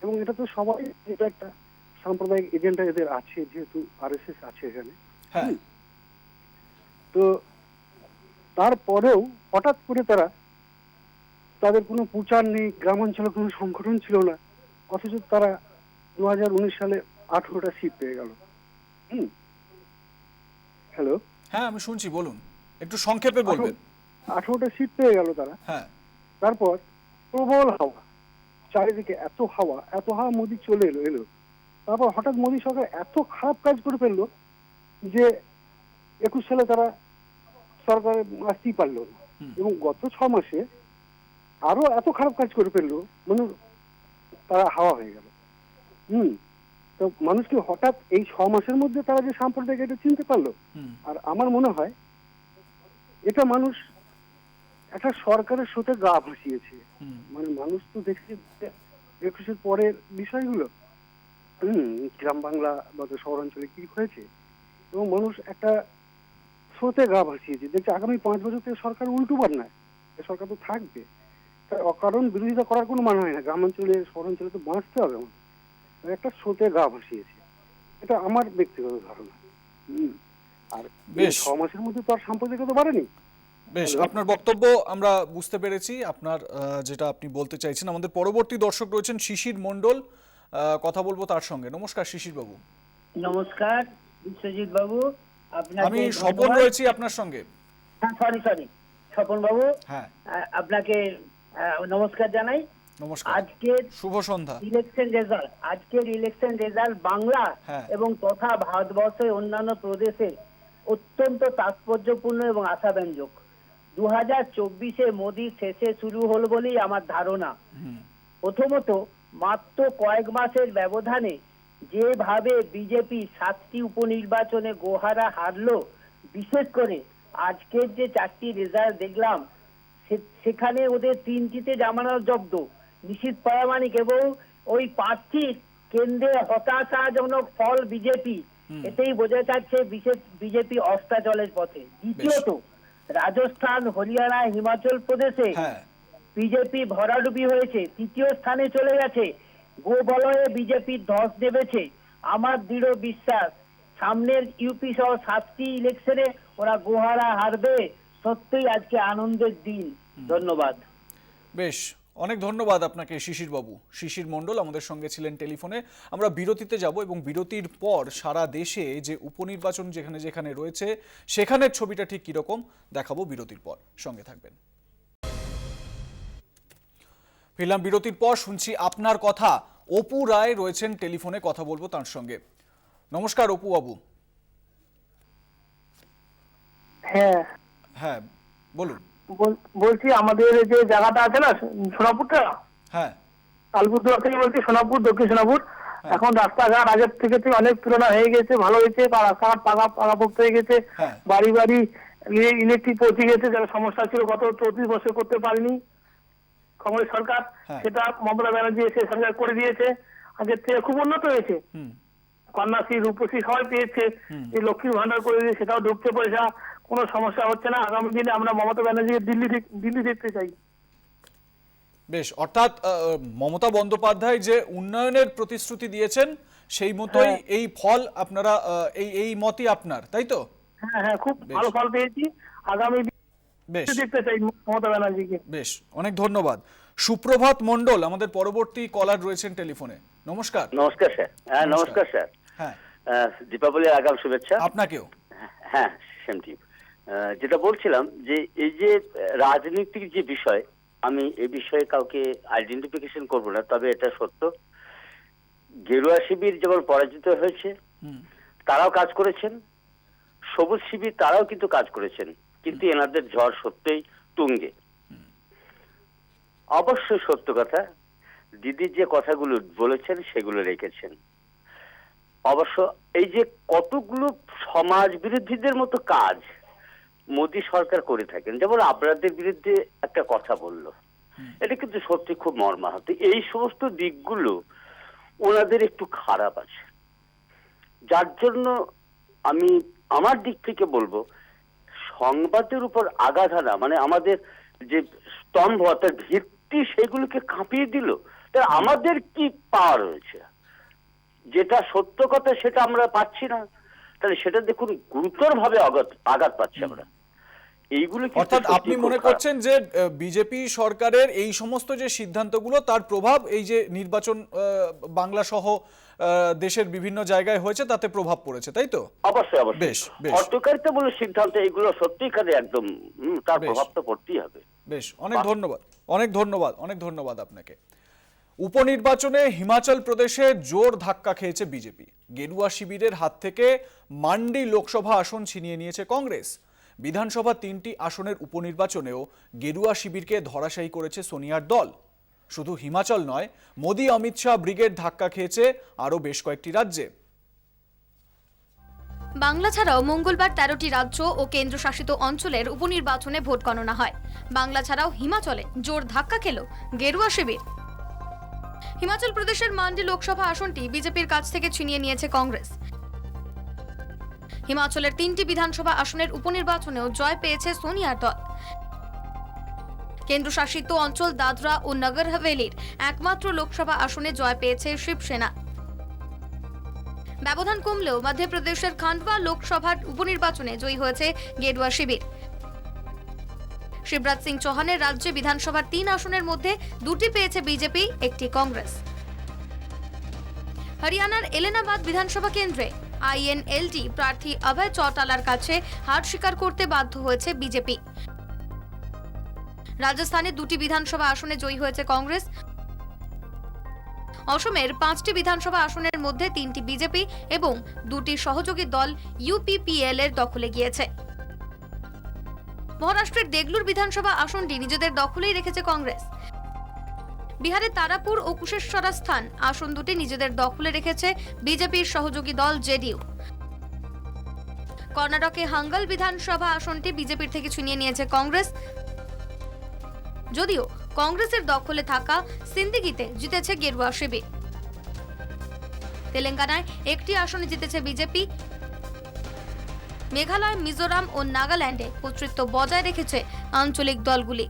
এবং এটা তো সবাই, এটা একটা সাম্প্রদায়িক এজেন্ডা এদের আছে, যেহেতু আরএসএস আছে এখানে। তো তারপরেও হঠাৎ করে তাদের কোনো প্রচার নেই, গ্রামাঞ্চলে কোনো সংগঠন ছিল না, অথচ তারা 2019 সালে 18টা সিট পেয়ে গেল। হ্যালো, হ্যাঁ আমি শুনছি, বলুন, একটু সংক্ষেপে বলবেন। 18টা সিট পেয়ে গেল তারা। হ্যাঁ, তারপর প্রবল হাওয়া, চারিদিকে এত হাওয়া মোদি চলে এলো। তারপর হঠাৎ মোদি সরকার এত খারাপ কাজ করে ফেললো যে 21 সালে তারা সরকারে আসতেই পারলো না, এবং গত 6 মাসে আরো এত খারাপ কাজ করে ফেললো, মানে তারা হাওয়া হয়ে গেল। তো মানুষকে হঠাৎ এই 6 মাসের মধ্যে তারা যে সাম্প্রদায়িক, এটা চিনতে পারলো। আর আমার মনে হয় এটা মানুষ একটা সরকারের সাথে গা ভাসিয়েছে। মানে মানুষ তো দেখছে 21-এর পরের বিষয়গুলো, গ্রাম বাংলা বা শহরাঞ্চলে কি হয়েছে, এবং মানুষ একটা স্রোতে গা ভাসিয়েছে। দেখছে আগামী 5 বছর থেকে সরকার উল্টোবার নয়, সরকার তো থাকবে, তার অকারণ বিরোধিতা করার কোনো মানে হয় না। গ্রামাঞ্চলে শহরাঞ্চলে তো বাঁচতে হবে, আমার একটা স্রোতে গা ভাসিয়েছে, এটা আমার ব্যক্তিগত ধারণা। আর বেশ 6 মাসের মধ্যে তো আর সাম্প্রদায়িকতা বাড়েনি। বেশ, আপনার বক্তব্য আমরা বুঝতে পেরেছি, আপনার যেটা আপনি বলতে চাইছেন। আমাদের পরবর্তী দর্শক রয়েছেন শিশির মণ্ডল, কথা বলবো তার সঙ্গে। নমস্কার শিশির বাবু। নমস্কার বিশ্বজিৎ বাবু, আমি স্বপন রয়েছি আপনার সঙ্গে। সরি স্বপন বাবু, হ্যাঁ আপনাকে নমস্কার জানাই। নমস্কার, আজকে শুভ সন্ধ্যা। আজকের ইলেকশন রেজাল্ট বাংলা এবং তথা ভারতবর্ষের অন্যান্য প্রদেশে অত্যন্ত তাৎপর্যপূর্ণ এবং আশাব্যঞ্জক। 2024-এ মোদী শেষে শুরু হল বলেই আমার ধারণা। প্রথমত, মাত্র কয়েক মাসের ব্যবধানে যেভাবে বিজেপি 7টি উপনির্বাচনে গোহারা হারলো, বিশেষ করে আজকের যে 4টি রেজাল্ট দেখলাম, সেখানে ওদের 3টিতে জামানত জব্দ, নিশীথ প্রামাণিক এবং ওই 5টির কেন্দ্রে হতাশাজনক ফল বিজেপি, এতেই বোঝা যাচ্ছে বিজেপি অস্তাচলের পথে। দ্বিতীয়ত, রাজস্থান, হরিয়ানা, হিমাচল প্রদেশে বিজেপি ভরাডুবি হয়েছে, 3য় স্থানে চলে গেছে। গোবলয়ে বিজেপির ধস নেমেছে। আমার দৃঢ় বিশ্বাস সামনের ইউপি সহ 7টি ইলেকশনে ওরা গোহারা হারবে। সত্যিই আজকে আনন্দের দিন। ধন্যবাদ। বেশ, অনেক ধন্যবাদ আপনাকে শিশির বাবু। শিশির মণ্ডল আমাদের সঙ্গে ছিলেন টেলিফোনে। আমরা বিরতিতে যাব এবং বিরতির পর সারা দেশে যে উপনির্বাচন যেখানে যেখানে রয়েছে সেখানের ছবিটা ঠিক কিরকম দেখাবো বিরতির পর। সঙ্গে থাকবেন। ফিরলাম বিরতির পর, শুনছি আপনার কথা। অপু রায় রয়েছেন টেলিফোনে, কথা বলবো তার সঙ্গে। নমস্কার অপু বাবু। হ্যাঁ হ্যাঁ বলুন। বলছি আমাদের যে জায়গাটা আছে না সোনাপুরটা, হ্যাঁ কালপুর থেকে বলছি, সোনাপুর, দক্ষিণ সোনাপুর, এখন রাস্তাঘাট আগের থেকে অনেক তুলনা হয়ে গেছে, ভালো হয়েছে, রাস্তাঘাট পাকাপোক্ত হয়ে গেছে, বাড়ি বাড়ি ইলেকট্রিক পৌঁছে গেছে। যারা সমস্যা ছিল গত 34 বছর করতে পারেনি কংগ্রেস সরকার, সেটা মমতা ব্যানার্জি এসে সরকার করে দিয়েছে। আগের থেকে খুব উন্নত হয়েছে। কন্যাশ্রী, রূপশ্রী সবাই পেয়েছে, এই লক্ষ্মীর ভান্ডার করে দিয়ে সেটাও ঢুকছে পয়সা, কোনো সমস্যা হচ্ছে না। আগামী দিনে আমরা মমতা ব্যানার্জিকে দিল্লি দেখতে চাই। বেশ, অর্থাৎ মমতা বন্দ্যোপাধ্যায় যে উন্নয়নের প্রতিশ্রুতি দিয়েছেন সেই মতোই এই ফল আপনারা, এই মতই আপনার, তাই তো? হ্যাঁ হ্যাঁ, খুব ভালো ফল পেয়েছি। আগামী বেশ দেখতে চাই মমতা ব্যানার্জিকে। বেশ, অনেক ধন্যবাদ। সুপ্রভাত মণ্ডল আমাদের পরবর্তী কলার রয়েছেন টেলিফোনে। নমস্কার। নমস্কার স্যার। হ্যাঁ নমস্কার স্যার। হ্যাঁ, দীপাবলির আগাম শুভেচ্ছা আপনাকেও। হ্যাঁ সেম টিম। যেটা বলছিলাম যে এই যে রাজনীতির যে বিষয়, আমি এ বিষয়ে কাউকে আইডেন্টিফিকেশন করব না, তবে এটা সত্য, গেরুয়া শিবির যেমন পরাজিত হয়েছে তারাও কাজ করেছেন, সবুজ শিবির তারাও কিন্তু কাজ করেছেন, কিন্তু এনাদের ঝড় সত্যই তুঙ্গে। অবশ্যই সত্য কথা, দিদির যে কথাগুলো বলেছেন সেগুলো রেখেছেন। অবশ্য এই যে কতগুলো সমাজ বিরোধীদের মতো কাজ মোদী সরকার করে থাকেন, যেমন আপনাদের বিরুদ্ধে একটা কথা বললো, এটা কিন্তু সত্যি খুব মর্মাহত। এই সমস্ত দিকগুলো ওনাদের একটু খারাপ আছে, যার জন্য আমি আমার দিক থেকে বলবো সংবাদের উপর আঘাত হানা মানে আমাদের যে স্তম্ভ অর্থাৎ ভিত্তি সেগুলোকে কাঁপিয়ে দিল। তা আমাদের কি পাওয়ার রয়েছে? যেটা সত্য কথা সেটা আমরা পাচ্ছি না, তাহলে সেটা দেখুন গুরুতরভাবে আঘাত পাচ্ছি আমরা। এইগুলো অর্থাৎ আপনি মনে করছেন যে বিজেপি সরকারের এই সমস্ত যে সিদ্ধান্তগুলো তার প্রভাব এই যে নির্বাচন বাংলা সহ দেশের বিভিন্ন জায়গায় হয়েছে তাতে প্রভাব পড়েছে, তাই তো? অবশ্যই অবশ্যই। বেশ বেশ, অর্থকারিতামূলক সিদ্ধান্ত এগুলো সত্যিকারে একদম তার প্রভাব তো পড়তেই হবে। বেশ, অনেক ধন্যবাদ, অনেক ধন্যবাদ, অনেক ধন্যবাদ আপনাকে। উপনির্বাচনে হিমাচল প্রদেশে জোর ধাক্কা খেয়েছে বিজেপি। গেরুয়া শিবিরের হাত থেকে মান্ডি লোকসভা আসন ছিনিয়ে নিয়েছে কংগ্রেস। বিধানসভা 3টি আসনের উপনির্বাচনেও গেরুয়া শিবিরকে ধরাশায়ী করেছে সোনিয়ার দল। শুধু হিমাচল নয়, মোদি অমিত শাহ ব্রিগেড ধাক্কা খেয়েছে আরও বেশ কয়েকটি রাজ্যে। বাংলা ছাড়াও মঙ্গলবার 13টি রাজ্য ও কেন্দ্রশাসিত অঞ্চলের উপনির্বাচনে ভোট গণনা হয়। বাংলা ছাড়াও হিমাচলে জোর ধাক্কা খেল গেরুয়া শিবির। হিমাচল প্রদেশের মান্ডি লোকসভা আসনটি বিজেপির কাছ থেকে ছিনিয়ে নিয়েছে কংগ্রেস। হিমাচলের 3টি বিধানসভা আসনের উপনির্বাচনেও জয় পেয়েছে সোনিয়ার দল। কেন্দ্রশাসিত অঞ্চল দাদরা ও নগর হাভেলির একমাত্র লোকসভা আসনে জয় পেয়েছে শিবসেনা। ব্যবধান কমলেও মধ্যপ্রদেশের খান্ডওয়া লোকসভার উপনির্বাচনে জয়ী হয়েছে গেরুয়া শিবির। শিবরাজ সিং চৌহানের রাজ্যে বিধানসভার 3 আসনের মধ্যে 2টি পেয়েছে বিজেপি, 1টি কংগ্রেস। হরিয়ানার এলেনাবাদ বিধানসভা কেন্দ্রে আইএনএলডি প্রার্থী অভয় চৌটালার কাছে হার স্বীকার করতে বাধ্য হয়েছে বিজেপি। রাজস্থানে 2টি বিধানসভা আসনে জয়ী হয়েছে কংগ্রেস। অসমের 5টি বিধানসভা আসনের মধ্যে 3টি বিজেপি এবং 2টি সহযোগী দল ইউপিপিএল এর দখলে গিয়েছে। মহারাষ্ট্রের দেগলুর বিধানসভা আসনটি নিজেদের দখলেই রেখেছে কংগ্রেস। বিহারের তারাপুর ও কুশেশ্বরা স্থান আসন দুটি নিজেদের দখলে রেখেছে বিজেপির সহযোগী দল জেডিইউ। কর্ণাটকে হাঙ্গল বিধানসভা আসনটি বিজেপির থেকে ছিনিয়ে নিয়েছে কংগ্রেস। যদিও কংগ্রেসের দখলে থাকা সিন্দিগিতে জিতেছে গেরুয়া শিবির। তেলেঙ্গানায় 1টি আসনে জিতেছে বিজেপি। মেঘালয়, মিজোরাম ও নাগাল্যান্ডে কর্তৃত্ব বজায় রেখেছে আঞ্চলিক দলগুলি।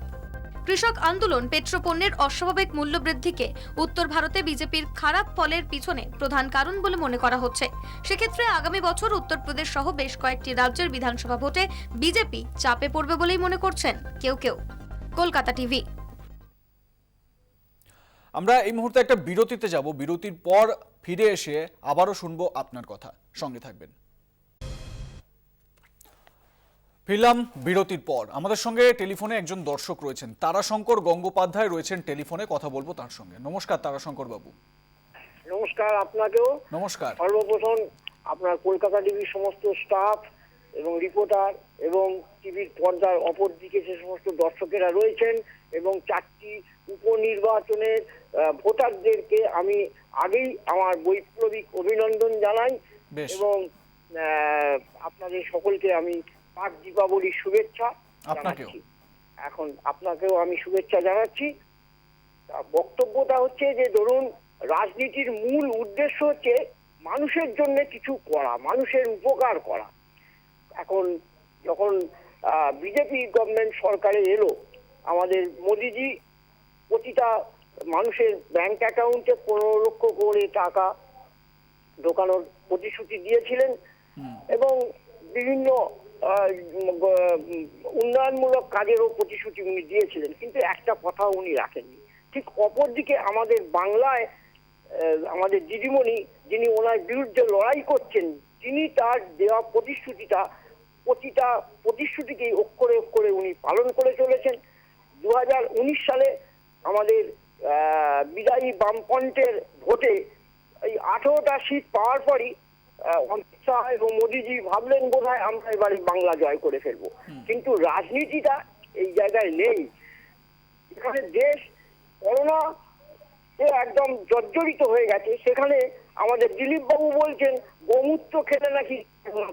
কৃষক আন্দোলন, পেট্রোপণ্যের অস্বাভাবিক মূল্যবৃদ্ধিকে উত্তর ভারতে বিজেপির খারাপ ফলের পিছনে প্রধান কারণ বলে মনে করা হচ্ছে। সেক্ষেত্রে আগামী বছর উত্তরপ্রদেশ সহ বেশ কয়েকটি রাজ্যের বিধানসভা ভোটে বিজেপি চাপে পড়বে বলেই মনে করছেন কেউ কেউ। কলকাতা টিভি। আমরা এই মুহূর্তে একটা বিরতিতে যাব। বিরতির পর ফিরে এসে আবারও শুনবো আপনার কথা, সঙ্গে থাকবেন। ফিরলাম বিরতির পর। আমাদের সঙ্গে টেলিফোনে একজন দর্শক রয়েছেন, তারাশঙ্কর গঙ্গোপাধ্যায় রয়েছেন টেলিফোনে, কথা বলবো তার সঙ্গে। নমস্কার তারাশঙ্কর বাবু। নমস্কার আপনাকেও। নমস্কার। সর্বপ্রথম আপনার কলকাতা টিভির সমস্ত স্টাফ এবং রিপোর্টার এবং টিভির পর্দার অপর দিকে যে সমস্ত দর্শকেরা রয়েছেন এবং 4টি উপনির্বাচনের ভোটারদেরকে আমি আগেই আমার বৈপ্লবিক অভিনন্দন জানাই এবং আপনাদের সকলকে আমি পাক দীপাবলির শুভেচ্ছা জানাচ্ছি। এখন আপনাকেও আমি শুভেচ্ছা জানাচ্ছি। বক্তব্যটা হচ্ছে যে ধরুন রাজনীতির মূল উদ্দেশ্য হচ্ছে মানুষের জন্য কিছু করা, মানুষের উপকার করা। এখন যখন বিজেপি গভর্নমেন্ট সরকারে এলো, আমাদের মোদিজি প্রতিটা মানুষের ব্যাংক অ্যাকাউন্টে 15 লক্ষ করে টাকা ঢোকানোর প্রতিশ্রুতি দিয়েছিলেন এবং বিভিন্ন উন্নয়নমূলক কাজেরও প্রতিশ্রুতি উনি দিয়েছিলেন, কিন্তু একটা কথা উনি রাখেননি। ঠিক অপরদিকে আমাদের বাংলায় আমাদের দিদিমণি, যিনি ওনার বিরুদ্ধে লড়াই করছেন, তিনি তার দেওয়া প্রতিটা প্রতিশ্রুতিকেই অক্ষরে অক্ষরে উনি পালন করে চলেছেন। 2019 সালে আমাদের বিদায়ী বামপন্থের ভোটে এই 18টা সিট পাওয়ার পরই অমিত শাহ এবং মোদিজি ভাবলেন বোধহয় আমরা এবারে বাংলা জয় করে ফেলবো, কিন্তু রাজনীতিটা এই জায়গায় নেই। এখানে দেশ করোনা একদম জর্জরিত হয়ে গেছে। সেখানে আমাদের দিলীপ বাবু বলছেন গোমূত্র খেলে নাকি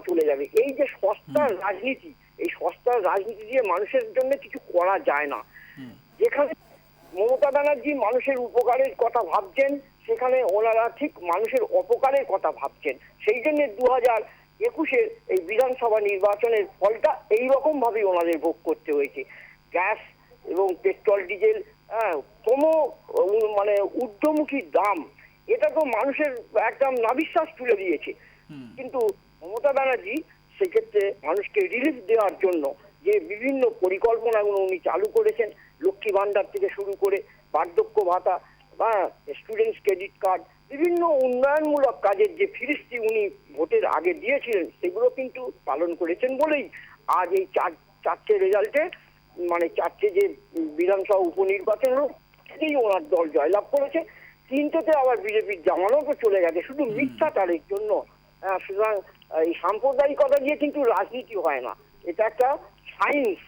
চলে যাবে। এই যে সস্তার রাজনীতি, এই সস্তার রাজনীতি দিয়ে মানুষের জন্য কিছু করা যায় না। যেখানে মমতা ব্যানার্জি মানুষের উপকারের কথা ভাবছেন, সেখানে ওনারা ঠিক মানুষের অপকারের কথা ভাবছেন। সেই জন্য 21-এর এই বিধানসভা নির্বাচনের ফলটা এইরকম ভাবেই ওনাদের ভোগ করতে হয়েছে। গ্যাস এবং পেট্রোল ডিজেল মানে ঊর্ধ্বমুখী দাম, এটা তো মানুষের একদম নাভিশ্বাস তুলে দিয়েছে। কিন্তু মমতা ব্যানার্জি সেক্ষেত্রে মানুষকে রিলিফ দেওয়ার জন্য যে বিভিন্ন পরিকল্পনাগুলো উনি চালু করেছেন, লক্ষ্মী ভান্ডার থেকে শুরু করে বার্ধক্য ভাতা বা স্টুডেন্টস ক্রেডিট কার্ড, বিভিন্ন উন্নয়নমূলক কাজের যে ফিরিস্তি উনি ভোটের আগে দিয়েছিলেন সেগুলো কিন্তু পালন করেছেন বলেই আজ এই চারটে রেজাল্টে মানে চারটে যে বিধানসভা উপনির্বাচন হলো সেটাই ওনার দল জয়লাভ করেছে। তিনটেতে আবার বিজেপির জামানতও চলে গেছে শুধু মিথ্যাচারের জন্য। সুতরাং এই সাম্প্রদায়িকতা দিয়ে কিন্তু রাজনীতি হয় না, এটা একটা সায়েন্স,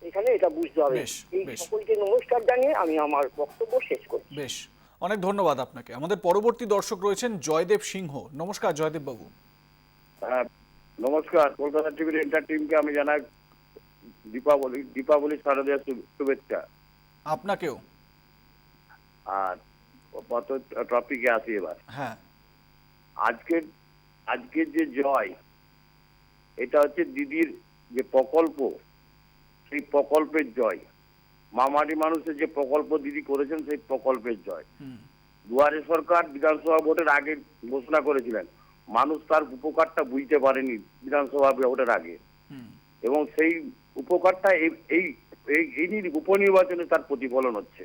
এখানে এটা বুঝতে হবে। এই সকলকে নমস্কার জানিয়ে আমি আমার বক্তব্য শেষ করছি। বেশ, অনেক ধন্যবাদ আপনাকে। আমাদের পরবর্তী দর্শক রয়েছেন জয়দেব সিংহ। নমস্কার জয়দেব বাবু। নমস্কার। কলকাতা টিভির এন্টার টিমকে আমি জানাই দীপাবলি শারদীয়া শুভেচ্ছা। আপনাকেও। আর কত টপিকে আসি এবার। হ্যাঁ, আজকের যে জয়, এটা হচ্ছে দিদির যে প্রকল্প, সেই প্রকল্পের জয়। মামাটি মানুষের যে প্রকল্প দিদি করেছেন সেই প্রকল্পের জয়। দুয়ারে সরকার বিধানসভা ভোটের আগে ঘোষণা করেছিলেন, মানুষ তার উপকারটা বুঝতে পারেনি বিধানসভা ভোটের আগে, এবং সেই উপকারটা এই উপনির্বাচনে তার প্রতিফলন হচ্ছে।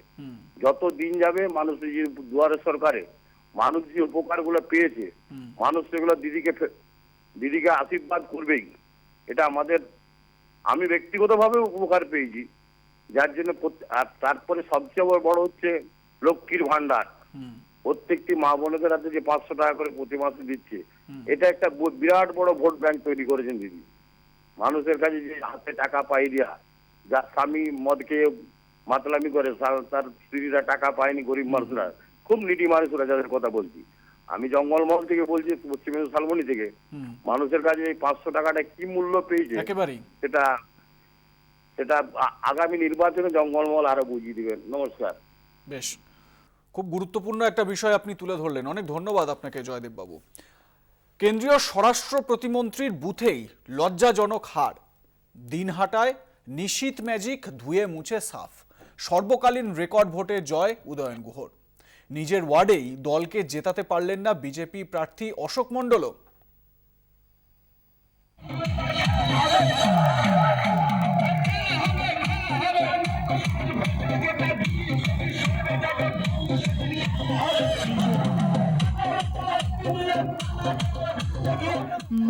যত দিন যাবে মানুষ যে দুয়ারে সরকারে মানুষ যে উপকারগুলো পেয়েছে, মানুষ সেগুলো দিদিকে আশীর্বাদ করবেই। এটা আমাদের, আমি ব্যক্তিগতভাবে উপকার পেয়েছি, যার জন্য। আর তারপরে সবচেয়ে বড় হচ্ছে লক্ষ্মীর ভান্ডার। প্রত্যেকটি মা বোনদের হাতে যে 500 টাকা করে প্রতি মাসে দিচ্ছে, এটা একটা বিরাট বড় ভোট ব্যাংক তৈরি করেছেন দিদি। মানুষের কাছে যে হাতে টাকা পাই দেওয়া, যার স্বামী মদ খেয়ে মাতলামি করে, তার স্ত্রীরা টাকা পায়নি, গরিব মানুষরা, খুব নিটি মানুষরা যাদের কথা বলছি আমি, জঙ্গলমহল থেকে বলছি, পশ্চিমবঙ্গ শালবনী থেকে, মানুষের কাছে এই 500 টাকাটা কি মূল্য পেয়েছে সেটা আগামী নির্বাচনে জঙ্গলমহল আরো বুঝিয়ে দিবেন। নমস্কার। বেশ, খুব গুরুত্বপূর্ণ একটা বিষয় আপনি তুলে ধরলেন, অনেক ধন্যবাদ আপনাকে জয়দেব বাবু। কেন্দ্রীয় স্বরাষ্ট্র প্রতিমন্ত্রীর বুথেই লজ্জাজনক হার, দিনহাটায় নিশীথ ম্যাজিক ধুয়ে মুছে সাফ। সর্বকালীন রেকর্ড ভোটে জয় উদয়ন গুহর। নিজের ওয়ার্ডেই দলকে জেতাতে পারলেন না বিজেপি প্রার্থী অশোক মণ্ডলও।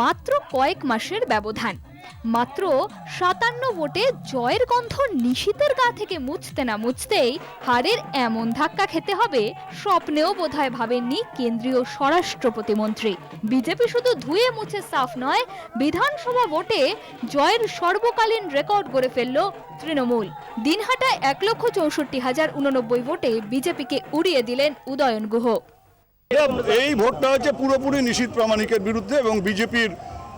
মাত্র কয়েক মাসের ব্যবধান, মাত্র 57 ভোটে জয়ের গন্ধ নিশীথের গা থেকে মুছতে না মুছতেই হারের এমন ধাক্কা খেতে হবে স্বপ্নেও বোধহয় ভাবেননি কেন্দ্রীয় স্বরাষ্ট্র প্রতিমন্ত্রী। বিজেপি শুধু ধুয়ে মুছে সাফ নয়, বিধানসভা ভোটে জয়ের সর্বকালীন রেকর্ড গড়ে ফেলল তৃণমূল। দিনহাটায় 1,64,089 ভোটে বিজেপিকে উড়িয়ে দিলেন উদয়ন গুহ। এই ভোটটা হচ্ছে পুরোপুরি নিশীথ প্রামাণিকের বিরুদ্ধে এবং বিজেপির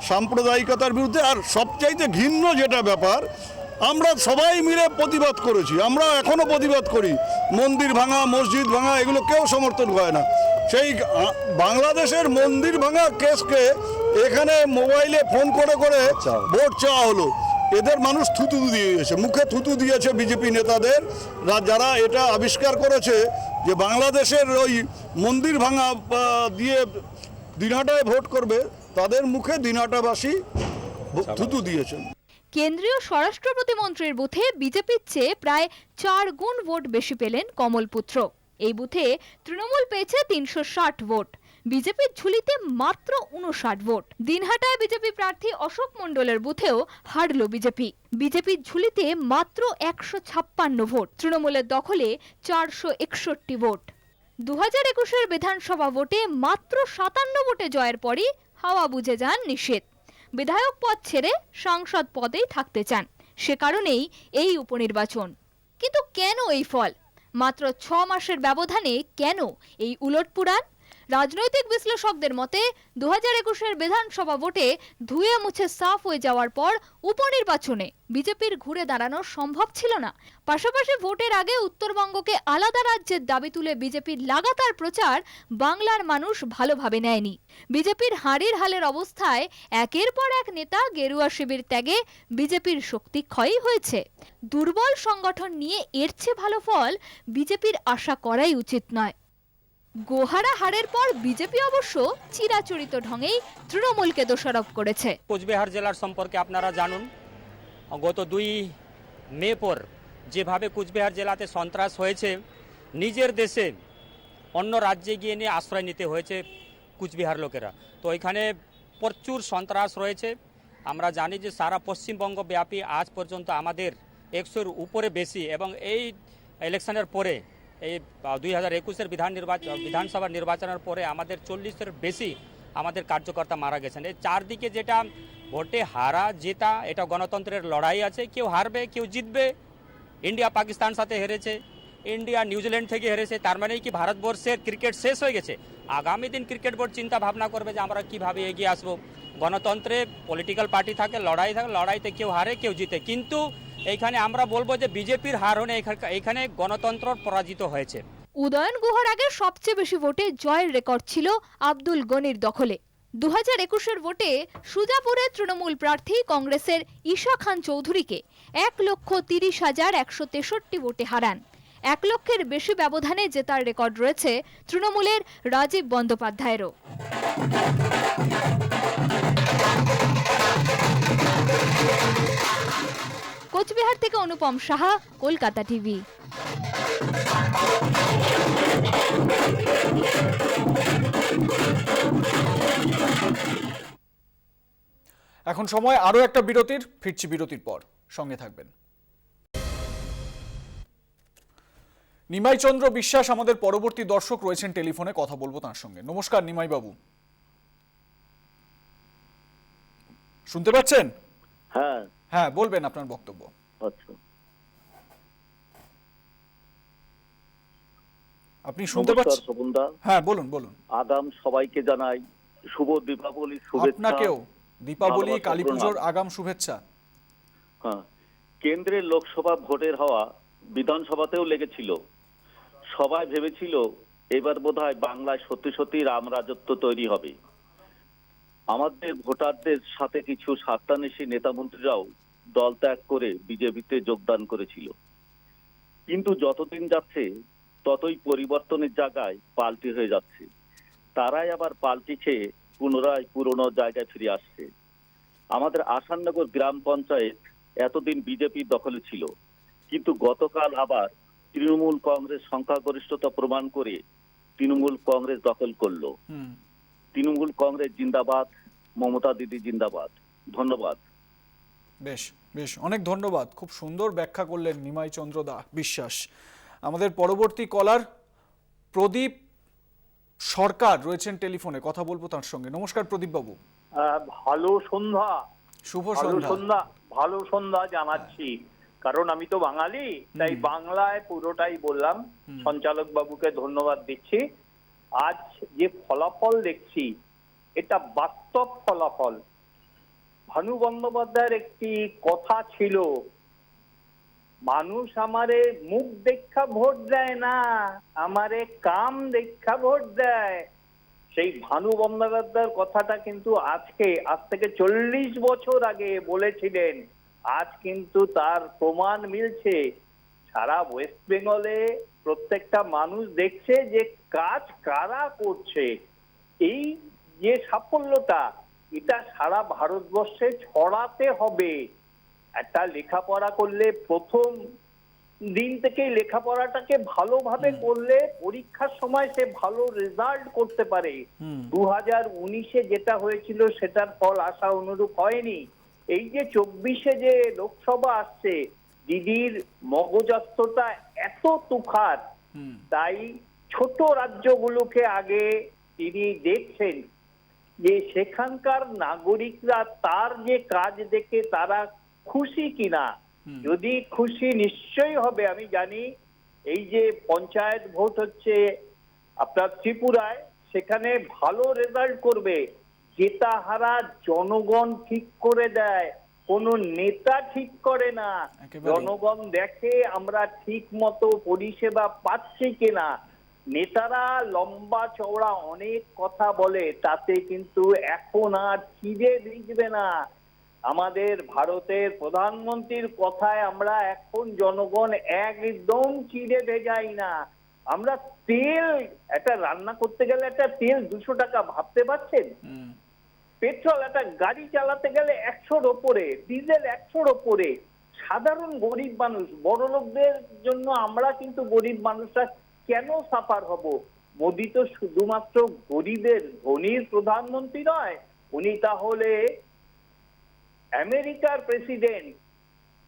সাম্প্রদায়িকতার বিরুদ্ধে। আর সবচাইতে ঘৃণ্য যেটা ব্যাপার, আমরা সবাই মিলে প্রতিবাদ করেছি, আমরা এখনো প্রতিবাদ করি। মন্দির ভাঙা, মসজিদ ভাঙা, এগুলো কেউ সমর্থন করে না। সেই বাংলাদেশের মন্দির ভাঙা কেসকে এখানে মোবাইলে ফোন করে করে ভোট চাওয়া হলো। এদের মানুষ থুতু দিয়েছে, মুখে থুতু দিয়েছে বিজেপি নেতাদের, যারা এটা আবিষ্কার করেছে যে বাংলাদেশের ওই মন্দির ভাঙা দিয়ে দিনহাটায় ভোট করবে, তাদের মুখে দিনহাটাবাসী থুতু দিয়েছেন। কেন্দ্রীয় স্বরাষ্ট্র প্রতিমন্ত্রীর বুথে বিজেপির চেয়ে প্রায় 4 গুণ ভোট বেশি পেলেন কমলপুত্র। এই বুথে তৃণমূল পেয়েছে 360 ভোট, বিজেপির ঝুলিতে মাত্র 59 ভোট। দিনহাটায় বিজেপি প্রার্থী অশোক মণ্ডলের বুথেও হারল বিজেপি। বিজেপির ঝুলিতে মাত্র 156 ভোট, তৃণমূলের দখলে 461 ভোট। 2021-এর বিধানসভা ভোটে মাত্র 57 ভোটে জয়ের পরই হাওয়া বুঝে যান নিশীথ। বিধায়ক পদ ছেড়ে সাংসদ পদেই থাকতে চান, সে কারণেই এই উপনির্বাচন। কিন্তু কেন এই ফল? মাত্র 6 মাসের ব্যবধানে কেন এই উলটপুরাণ? রাজনৈতিক বিশ্লেষকদের মতে 2021-এর বিধানসভা ভোটে ধুয়ে মুছে সাফ হয়ে যাওয়ার পর উপনির্বাচনে বিজেপির ঘুরে দাঁড়ানো সম্ভব ছিল না। পাশাপাশি ভোটের আগে উত্তরবঙ্গকে আলাদা রাজ্যের দাবি তুলে বিজেপির লাগাতার প্রচার বাংলার মানুষ ভালোভাবে নেয়নি। বিজেপির হাঁড়ির হালের অবস্থায় একের পর এক নেতা গেরুয়া শিবির ত্যাগে বিজেপির শক্তি ক্ষয়ই হয়েছে। দুর্বল সংগঠন নিয়ে এর চেয়ে ভালো ফল বিজেপির আশা করাই উচিত নয়। গোহারা হারের পর বিজেপি অবশ্য চিরাচরিত ঢঙেই তৃণমূলকে দোষারোপ করেছে। কোচবিহার জেলার সম্পর্কে আপনারা জানুন, গত 2 মে পর যেভাবে কোচবিহার জেলাতে সন্ত্রাস হয়েছে, নিজের দেশে অন্য রাজ্যে গিয়ে নিয়ে আশ্রয় নিতে হয়েছে কোচবিহার লোকেরা। তো এখানে প্রচুর সন্ত্রাস রয়েছে। আমরা জানি যে সারা পশ্চিমবঙ্গ ব্যাপী আজ পর্যন্ত আমাদের 100-এর উপরে বেশি, এবং এই ইলেকশনের পরে এই 2021-এর বিধানসভা নির্বাচনের পরে আমাদের 40-এর বেশি আমাদের কার্যকর্তা মারা গেছেন। এই চারদিকে যেটা ভোটে হারা জেতা, এটা গণতন্ত্রের লড়াই আছে। কেউ হারবে, কেউ জিতবে। ইন্ডিয়া পাকিস্তান সাথে হেরেছে, ইন্ডিয়া নিউজিল্যান্ড থেকে হেরেছে, তার মানে কি ভারতবর্ষের ক্রিকেট শেষ হয়ে গেছে? আগামী দিন ক্রিকেট বোর্ড চিন্তা ভাবনা করবে যে আমরা কিভাবে এগিয়ে আসবো। গণতন্ত্রে পলিটিক্যাল পার্টি থাকে, লড়াই থাকে, লড়াইতে কেউ হারে কেউ জিতে, কিন্তু এইখানে আমরা বলবো যে বিজেপির হার হলে এখানে গণতন্ত্র পরাজিত হয়েছে। উদয়ন গুহর আগে সবচেয়ে বেশি ভোটে জয়ের রেকর্ড ছিল আব্দুল গনির দখলে। 2021-এর ভোটে সুজাপুরের তৃণমূল প্রার্থী কংগ্রেসের ঈশা খান চৌধুরীকে 1,30,163 ভোটে হারান। 1 লক্ষের বেশি ব্যবধানে জেতার রেকর্ড রয়েছে তৃণমূলের রাজীব বন্দ্যোপাধ্যায়েরও। কোচবিহার থেকে অনুপম সাহা, কলকাতা টিভি। এখন সময় আরো একটা বিরতির, ফিরছি বিরতির পর, সঙ্গে থাকবেন। নিমাই চন্দ্র বিশ্বাস আমাদের পরবর্তী দর্শক রয়েছেন টেলিফোনে, কথা বলবো তার সঙ্গে। নমস্কার নিমাই বাবু, শুনতে পাচ্ছেন? হ্যাঁ হ্যাঁ, বলবেন আপনার বক্তব্য। আচ্ছা, আপনি শুনতে পাচ্ছেন? স্বপনদা, হ্যাঁ বলুন বলুন। আগাম সবাইকে জানাই শুভ দীপাবলির শুভেচ্ছা। আপনাকেও দীপাবলি, কালী পুজোর আগাম শুভেচ্ছা। হ্যাঁ, কেন্দ্রের লোকসভা ভোটের হওয়া বিধানসভাতেও লেগেছিল। সবাই ভেবেছিল এবার বোধহয় বাংলায় সত্যি সত্যি রাম রাজত্ব তৈরি হবে। আমাদের ভোটারদের সাথে কিছু স্বার্থান্বেষী নেতা মন্ত্রীরাও দল ত্যাগ করে বিজেপিতে যোগদান করেছিল। কিন্তু যতদিন যাচ্ছে ততই পরিবর্তনের জায়গায় পাল্টি হয়ে যাচ্ছে। তারাই আবার পাল্টি খেয়ে পুনরায় পুরনো জায়গায় ফিরে আসছে। আমাদের আসাননগর গ্রাম পঞ্চায়েত এতদিন বিজেপির দখলে ছিল, কিন্তু গতকাল আবার তৃণমূল কংগ্রেস সংখ্যাগরিষ্ঠতা প্রমাণ করে তৃণমূল কংগ্রেস দখল করলো। তৃণমূল কংগ্রেস জিন্দাবাদ, মমতা দিদি জিন্দাবাদ। ধন্যবাদ। বেশ বেশ, অনেক ধন্যবাদ। খুব সুন্দর ব্যাখ্যা করলেন নিমাই চন্দ্র বিশ্বাস। আমাদের পরবর্তী কলার প্রদীপ সরকার রয়েছেন টেলিফোনে, কথা বলবো তার সঙ্গে। নমস্কার প্রদীপ বাবু। ভালো সন্ধ্যা। শুভ সন্ধ্যা। ভালো সন্ধ্যা জানাচ্ছি, কারণ আমি তো বাঙালি, তাই বাংলায় পুরোটাই বললাম। সঞ্চালক বাবুকে ধন্যবাদ দিচ্ছি। আজ যে ফলাফল দেখছি এটা বাস্তব ফলাফল। ভানু বন্দ্যোপাধ্যায়ের একটি কথা ছিল, মানুষ আমারে মুখ দেখা ভোট দেয় না, আমারে কাম দেখা ভোট দেয়। সেই ভানু বন্দ্যোপাধ্যায়ের কথাটা কিন্তু আজ থেকে 40 বছর আগে বলেছিলেন। আজ কিন্তু তার প্রমাণ মিলছে। সারা ওয়েস্ট বেঙ্গলে প্রত্যেকটা মানুষ দেখছে যে কাজ কারা করছে। এই যে সাফল্যটা, এটা সারা ভারতবর্ষে ছড়াতে হবে। একটা লেখাপড়া করলে প্রথম দিন থেকেই লেখাপড়াটাকে ভালোভাবে করলে পরীক্ষার সময় সে ভালো রেজাল্ট করতে পারে। 2019-এ যেটা হয়েছিল সেটার ফল আশা অনুরূপ হয়নি। এই যে 24-এ যে লোকসভা আসছে, দিদির মগজস্তটা এত তুখার, তাই ছোট রাজ্যগুলোকে আগে তিনি দেখছেন যে সেখানকার নাগরিকরা তার যে কাজ দেখে তারা খুশি কিনা। যদি খুশি নিশ্চয়ই হবে। আমি জানি এই যে পঞ্চায়েত ভোট হচ্ছে আপনার ত্রিপুরায়, সেখানে ভালো রেজাল্ট করবে। জেতা হারা জনগণ ঠিক করে দেয়, কোনো নেতা ঠিক করে না। জনগণ দেখে আমরা ঠিক মতো পরিষেবা পাচ্ছি কিনা। নেতারা লম্বা চওড়া অনেক কথা বলে, তাতে কিন্তু এখন আর খিদে দিবে না। আমাদের ভারতের প্রধানমন্ত্রীর কথায় আমরা এখন জনগণ একদম চিড়ে ভেজাই না। আমরা তেল একটা রান্না করতে গেলে একটা তেল 200 টাকা, ভাবতে পারছেন? পেট্রোল একটা গাড়ি চালাতে গেলে 100-র ওপরে, ডিজেল 100-র ওপরে। সাধারণ গরিব মানুষ, বড় লোকদের জন্য আমরা কিন্তু গরিব মানুষরা কেন সাফার হব? মোদি তো শুধুমাত্র গরিবের ধনীর প্রধানমন্ত্রী নয়, উনি তাহলে আমেরিকার প্রেসিডেন্ট।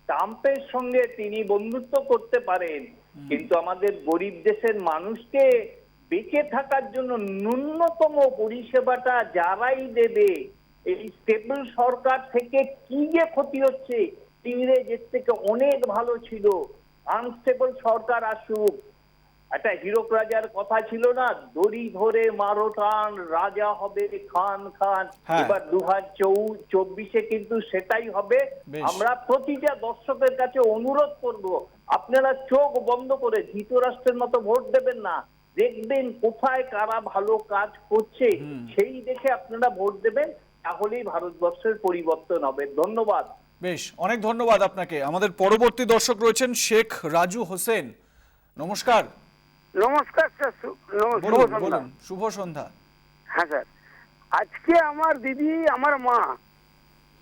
ট্রাম্পের সঙ্গে তিনি বন্ধুত্ব করতে পারেন, কিন্তু আমাদের গরিব দেশের মানুষকে বেঁচে থাকার জন্য ন্যূনতম পরিষেবাটা যারাই দেবে, এই স্টেবল সরকার থেকে কি যে ক্ষতি হচ্ছে, ইংরেজের থেকে অনেক ভালো ছিল। আনস্টেবল সরকার আসুক। একটা হীরক রাজার কথা ছিল না, দড়ি ধরে মারো টান, রাজা হবে খান খান। এবার 2024-এ কিন্তু সেটাই হবে। আমরা প্রতিটা দর্শকের কাছে অনুরোধ করব, আপনারা চোখ বন্ধ করে ধৃতরাষ্ট্রের মতো ভোট দেবেন না। দেখবেন কোথায় কারা ভালো কাজ করছে, সেই দেখে আপনারা ভোট দেবেন, তাহলেই ভারতবর্ষের পরিবর্তন হবে। ধন্যবাদ। বেশ, অনেক ধন্যবাদ আপনাকে। আমাদের পরবর্তী দর্শক রয়েছেন শেখ রাজু হোসেন। নমস্কার। নমস্কার স্যার, বলুন। শুভ সন্ধ্যা। হ্যাঁ স্যার, আজকে আমার দিদি, আমার মা,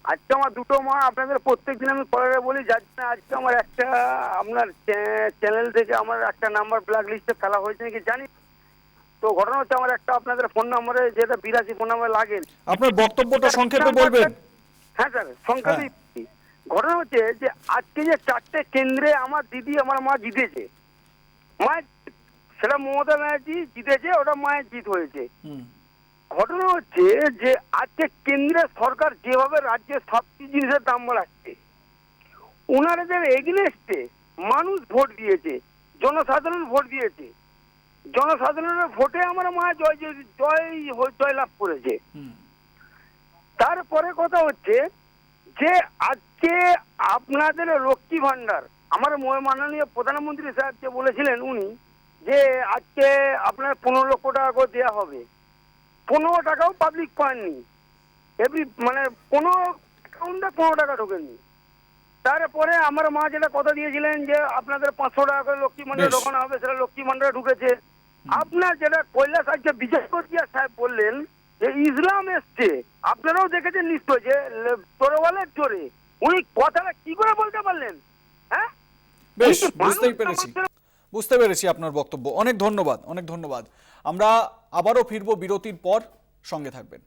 আজকে আমার দুটো মা, আপনাদের প্রত্যেকদিন আমি কলারে বলি, যার জন্য আজকে আমার একটা আপনার চ্যানেল থেকে আমার একটা নাম্বার ব্ল্যাক লিস্টে ফেলা হয়েছে নাকি জানি। তো ঘটনা হচ্ছে, আমার একটা আপনাদের ফোন নম্বরে যেটা 82 ফোন নাম্বার লাগেন, আপনার বক্তব্যটা সংক্ষেপে বলবেন। হ্যাঁ স্যার, সংক্ষেপে। ঘটনা হচ্ছে যে আজকে যে 4টে কেন্দ্রে আমার দিদি, আমার মা জিতেছে। মায়ের, সেটা মমতা ব্যানার্জি জিতেছে, ওটা মায়ের জিত হয়েছে। ঘটনা হচ্ছে যে আজকে কেন্দ্রের সরকার যেভাবে রাজ্যের সব জিনিসের দাম বাড়াচ্ছে, ওনাদের এগেইনস্টে মানুষ ভোট দিয়েছে, জনসাধারণ ভোট দিয়েছে। জনসাধারণের ভোটে আমার মা জয় লাভ করেছে। তারপরে কথা হচ্ছে যে আজকে আপনাদের লক্ষ্মী ভান্ডার, আমার মাননীয় প্রধানমন্ত্রী সাহেব যে বলেছিলেন উনি, যে আজকে আপনার 15 লক্ষ টাকা করে দেওয়া হবে। 15 টাকাও পাবলিক পাননি। মানে কোনো অ্যাকাউন্টে 15 টাকা ঢোকেনি। তারপরে আমার মা যেটা কথা দিয়েছিলেন যে আপনাদের 500 টাকা করে লক্ষ্মী ভান্ডার ঢোকানো হবে, সেটা লক্ষ্মী ভান্ডার ঢুকেছে। আপনার যেটা কৈলাস আজকে বিচারপতি সাহেব বললেন যে ইসলাম এসছে, আপনারাও দেখেছেন নিশ্চয়, যে তরোয়ালের জোরে। উনি কথাটা কি করে বলতে পারলেন? হ্যাঁ, বেশ, বুঝতে পেরেছি আপনার বক্তব্য। অনেক ধন্যবাদ, অনেক ধন্যবাদ। আমরা আবারও ফিরবো বিরতির পর, সঙ্গে থাকবেন।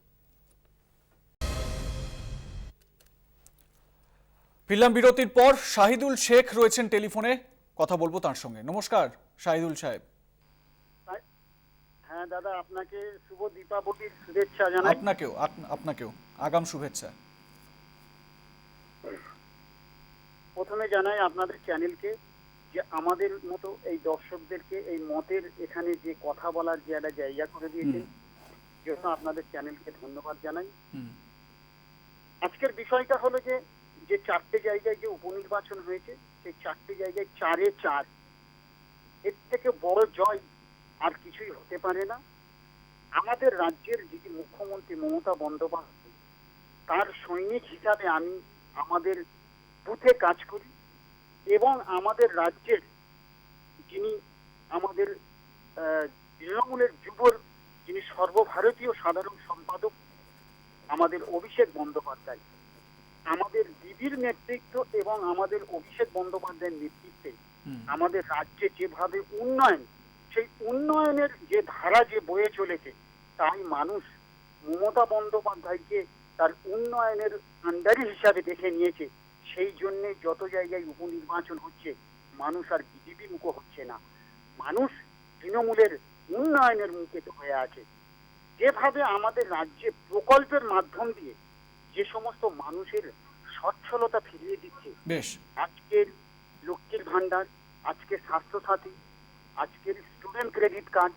ফিরলাম বিরতির পর। শাহিদুল শেখ রয়েছেন টেলিফোনে, কথা বলবো তার সঙ্গে। নমস্কার শাহিদুল সাহেব। হ্যাঁ দাদা, আপনাকে শুভ দীপাবলির শুভেচ্ছা জানাই। আপনাকেও আগাম শুভেচ্ছা। প্রথমে জানাই আপনাদের চ্যানেলকে, যে আমাদের মতো এই দর্শকদেরকে এই মতের এখানে যে কথা বলার যে একটা জায়গা করে দিয়েছেন, জন্য আপনাদের চ্যানেলকে ধন্যবাদ জানাই। আজকের বিষয়টা হলো যে 4টে জায়গায় যে উপনির্বাচন হয়েছে, সেই 4টে জায়গায় 4-এ 4। এর থেকে বড় জয় আর কিছুই হতে পারে না। আমাদের রাজ্যের যিনি মুখ্যমন্ত্রী মমতা বন্দ্যোপাধ্যায়, তার সৈনিক হিসাবে আমি আমাদের বুথে কাজ করি, এবং আমাদের রাজ্যের যিনি আমাদের তৃণমূলের যুবর যিনি সর্বভারতীয় সাধারণ সম্পাদক আমাদের অভিষেক বন্দ্যোপাধ্যায়, আমাদের দিদির নেতৃত্ব এবং আমাদের অভিষেক বন্দ্যোপাধ্যায়ের নেতৃত্বে আমাদের রাজ্যে যেভাবে উন্নয়ন, সেই উন্নয়নের যে ধারা যে বয়ে চলেছে, তাই মানুষ মমতা বন্দ্যোপাধ্যায়কে তার উন্নয়নের আন্ডারি হিসাবে দেখে নিয়েছে। সেই জন্যে যত জায়গায় উপনির্বাচন হচ্ছে, মানুষ আর বিজেপি মুখ হচ্ছে না, মানুষ তৃণমূলের উন্নয়নের মুখে হয়ে আছে। যেভাবে আমাদের রাজ্যে প্রকল্পের মাধ্যম দিয়ে যে সমস্ত মানুষের সচ্ছলতা ফিরিয়ে দিচ্ছে, আজকের লক্ষ্মীর ভান্ডার, আজকের স্বাস্থ্যসাথী, আজকের স্টুডেন্ট ক্রেডিট কার্ড,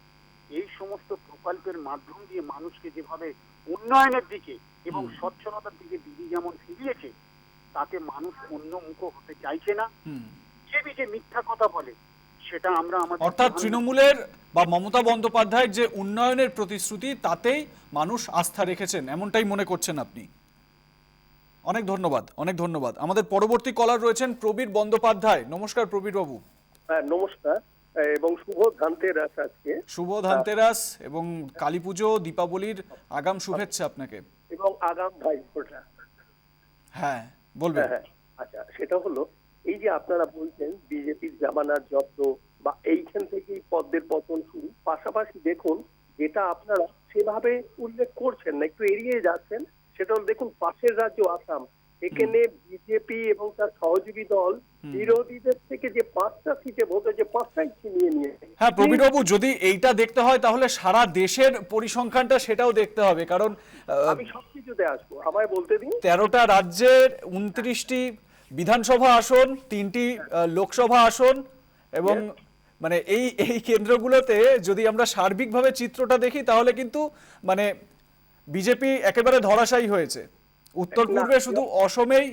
এই সমস্ত প্রকল্পের মাধ্যম দিয়ে মানুষকে যেভাবে উন্নয়নের দিকে এবং স্বচ্ছলতার দিকে দিদি যেমন ফিরিয়েছে, তাতে মানুষ অন্যমুখ হতে চাইছে না। যে মিথ্যা কথা বলে সেটা আমরা আমাদের অর্থাৎ তৃণমূলের বা মমতা বন্দ্যোপাধ্যায়ের যে উন্নয়নের প্রতিশ্রুতি তাতেই মানুষ আস্থা রেখেছেন, এমনটাই মনে করছেন আপনি। অনেক ধন্যবাদ, অনেক ধন্যবাদ। আমাদের পরবর্তী কলার রয়েছেন প্রবীর বন্দ্যোপাধ্যায়। নমস্কার প্রবীর বাবু। হ্যাঁ, নমস্কার এবং শুভ ধানতেরাস। আজকে শুভ ধানতেরাস এবং কালী পুজো, দীপাবলির আগাম শুভেচ্ছা আপনাকে এবং আগাম ভাইফোঁটা। হ্যাঁ বলবেন। হ্যাঁ, আচ্ছা, সেটা হলো এই যে আপনারা বলছেন বিজেপির জামানার জব্দ বা এইখান থেকেই পদ্মের পতন শুরু, পাশাপাশি দেখুন যেটা আপনারা সেভাবে উল্লেখ করছেন না, একটু এড়িয়ে যাচ্ছেন, সেটা হলো দেখুন পাশের রাজ্য আসাম, এখানে বিজেপি এবং তার সহযোগী দল বিরোধীদের থেকে যে 5টা সিটে ভোট হয়েছে 5টাই ছিনিয়ে নিয়েছে। হ্যাঁ প্রবীর বাবু, যদি এইটা দেখতে হয় তাহলে সারা দেশের পরিসংখ্যানটা সেটাও দেখতে হবে, কারণ আমি সবকিছুতে আসবো, আমায় বলতে দিন। 13টা রাজ্যের 29টি বিধানসভা আসন, 3টি লোকসভা আসন এবং মানে এই কেন্দ্রগুলোতে যদি আমরা সার্বিকভাবে চিত্রটা দেখি তাহলে কিন্তু মানে বিজেপি একেবারে ধরাশায়ী হয়েছে। উত্তর পূর্বে শুধু অসমেই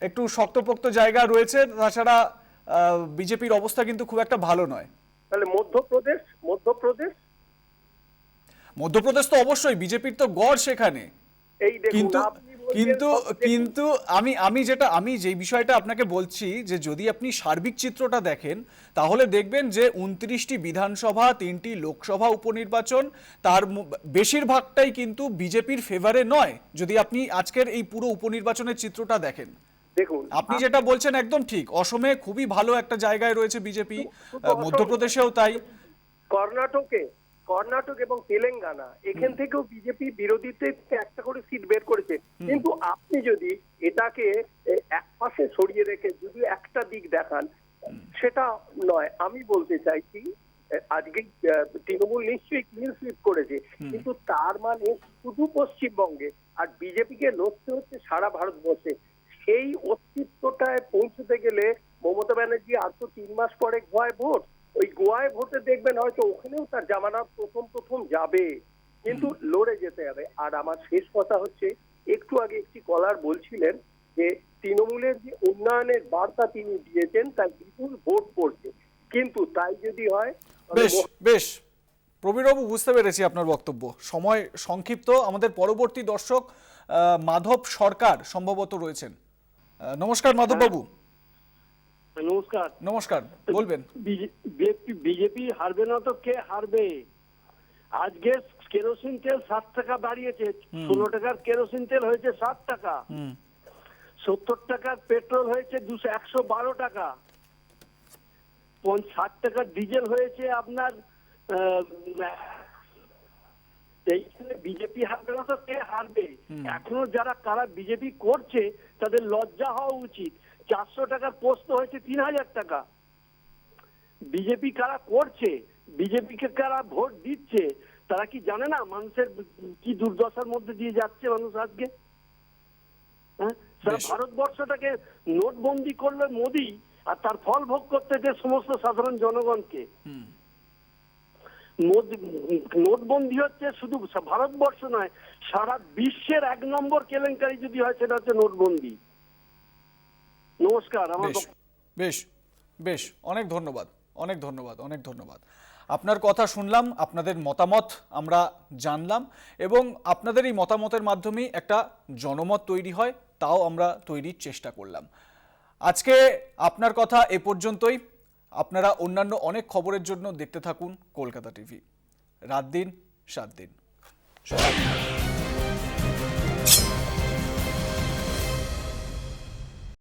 একটু শক্তপোক্ত জায়গা রয়েছে, তাছাড়া বিজেপির অবস্থা কিন্তু খুব একটা ভালো নয়। তাহলে মধ্যপ্রদেশ তো অবশ্যই বিজেপির তো গড় সেখানে। কিন্তু আমি যে বিষয়টা আপনাকে বলছি যে যদি আপনি সার্বিক চিত্রটা দেখেন তাহলে দেখবেন যে 29টি বিধানসভা, 3টি লোকসভা উপনির্বাচন, তার বেশিরভাগটাই কিন্তু বিজেপির ফেভারে নয়। যদি আপনি আজকের এই পুরো উপনির্বাচনের চিত্রটা দেখেন, দেখুন আপনি যেটা বলছেন একদম ঠিক। অসমে খুবই ভালো একটা জায়গায় রয়েছে বিজেপি, মধ্যপ্রদেশেও তাই, কর্ণাটক এবং তেলেঙ্গানা এখান থেকেও বিজেপি বিরোধীতে একটা করে সিট বের করেছে। কিন্তু আপনি যদি এটাকে এক পাশে সরিয়ে রেখে যদি একটা দিক দেখান, সেটা নয়। আমি বলতে চাইছি আজকে তৃণমূল নিশ্চয়ই ক্লিন সুইপ করেছে, কিন্তু তার মানে শুধু পশ্চিমবঙ্গে, আর বিজেপিকে লড়তে হচ্ছে সারা ভারতবর্ষে। সেই অস্তিত্বটায় পৌঁছতে গেলে মমতা ব্যানার্জি আর তো 3 মাস পরে গোয়ায় ভোট, ওই গোয়ায় ভোটে দেখবেন হয়তো ওখানেও তার জামানা প্রথম যাবে, কিন্তু লড়ে যেতে হবে। আর আমার শেষ কথা হচ্ছে, একটু আগে একটি কলার বলছিলেন যে তৃণমূলের যে উন্নয়নের বার্তা তিনি দিয়েছেন তার বিপুল ভোট পড়ছে, কিন্তু তাই যদি হয়। বেশ প্রবীরবাবু, বুঝতে পেরেছি আপনার বক্তব্য। সময় সংক্ষিপ্ত। আমাদের পরবর্তী দর্শক মাধব সরকার সম্ভবত রয়েছেন। নমস্কার মাধব বাবু। নমস্কার। নমস্কার, বলবেন। বিজেপি হারবে না তো কে হারবে? আজকে কেরোসিন তেল 7 টাকা বাড়িয়েছে, 16 টাকার কেরোসিন তেল হয়েছে 7 টাকা, 70 টাকার পেট্রোল হয়েছে 112 টাকা, 60 টাকার ডিজেল হয়েছে আপনার। এইখানে বিজেপি হারবে না তো কে হারবে? এখনো কারা বিজেপি করছে তাদের লজ্জা হওয়া উচিত। 400 টাকার পোস্ত হয়েছে 3000 টাকা। বিজেপি কারা করছে, বিজেপিকে কারা ভোট দিচ্ছে, তারা কি জানে না মানুষের কি দুর্দশার মধ্যে দিয়ে যাচ্ছে মানুষ আজকে? হ্যাঁ, সারা ভারতবর্ষটাকে নোটবন্দি করলো মোদি, আর তার ফল ভোগ করতে যে সমস্ত সাধারণ জনগণকে। নোটবন্দি হচ্ছে শুধু ভারতবর্ষ নয়, সারা বিশ্বের 1 নম্বর কেলেঙ্কারি যদি হয় সেটা হচ্ছে নোটবন্দি। নমস্কার। বেশ অনেক ধন্যবাদ, অনেক ধন্যবাদ, অনেক ধন্যবাদ। আপনার কথা শুনলাম, আপনাদের মতামত আমরা জানলাম এবং আপনাদের এই মতামতের মাধ্যমেই একটা জনমত তৈরি হয়, তাও আমরা তৈরির চেষ্টা করলাম। আজকে আপনার কথা এ পর্যন্তই। আপনারা অন্যান্য অনেক খবরের জন্য দেখতে থাকুন কলকাতা টিভি। রাত দিন 7 দিন।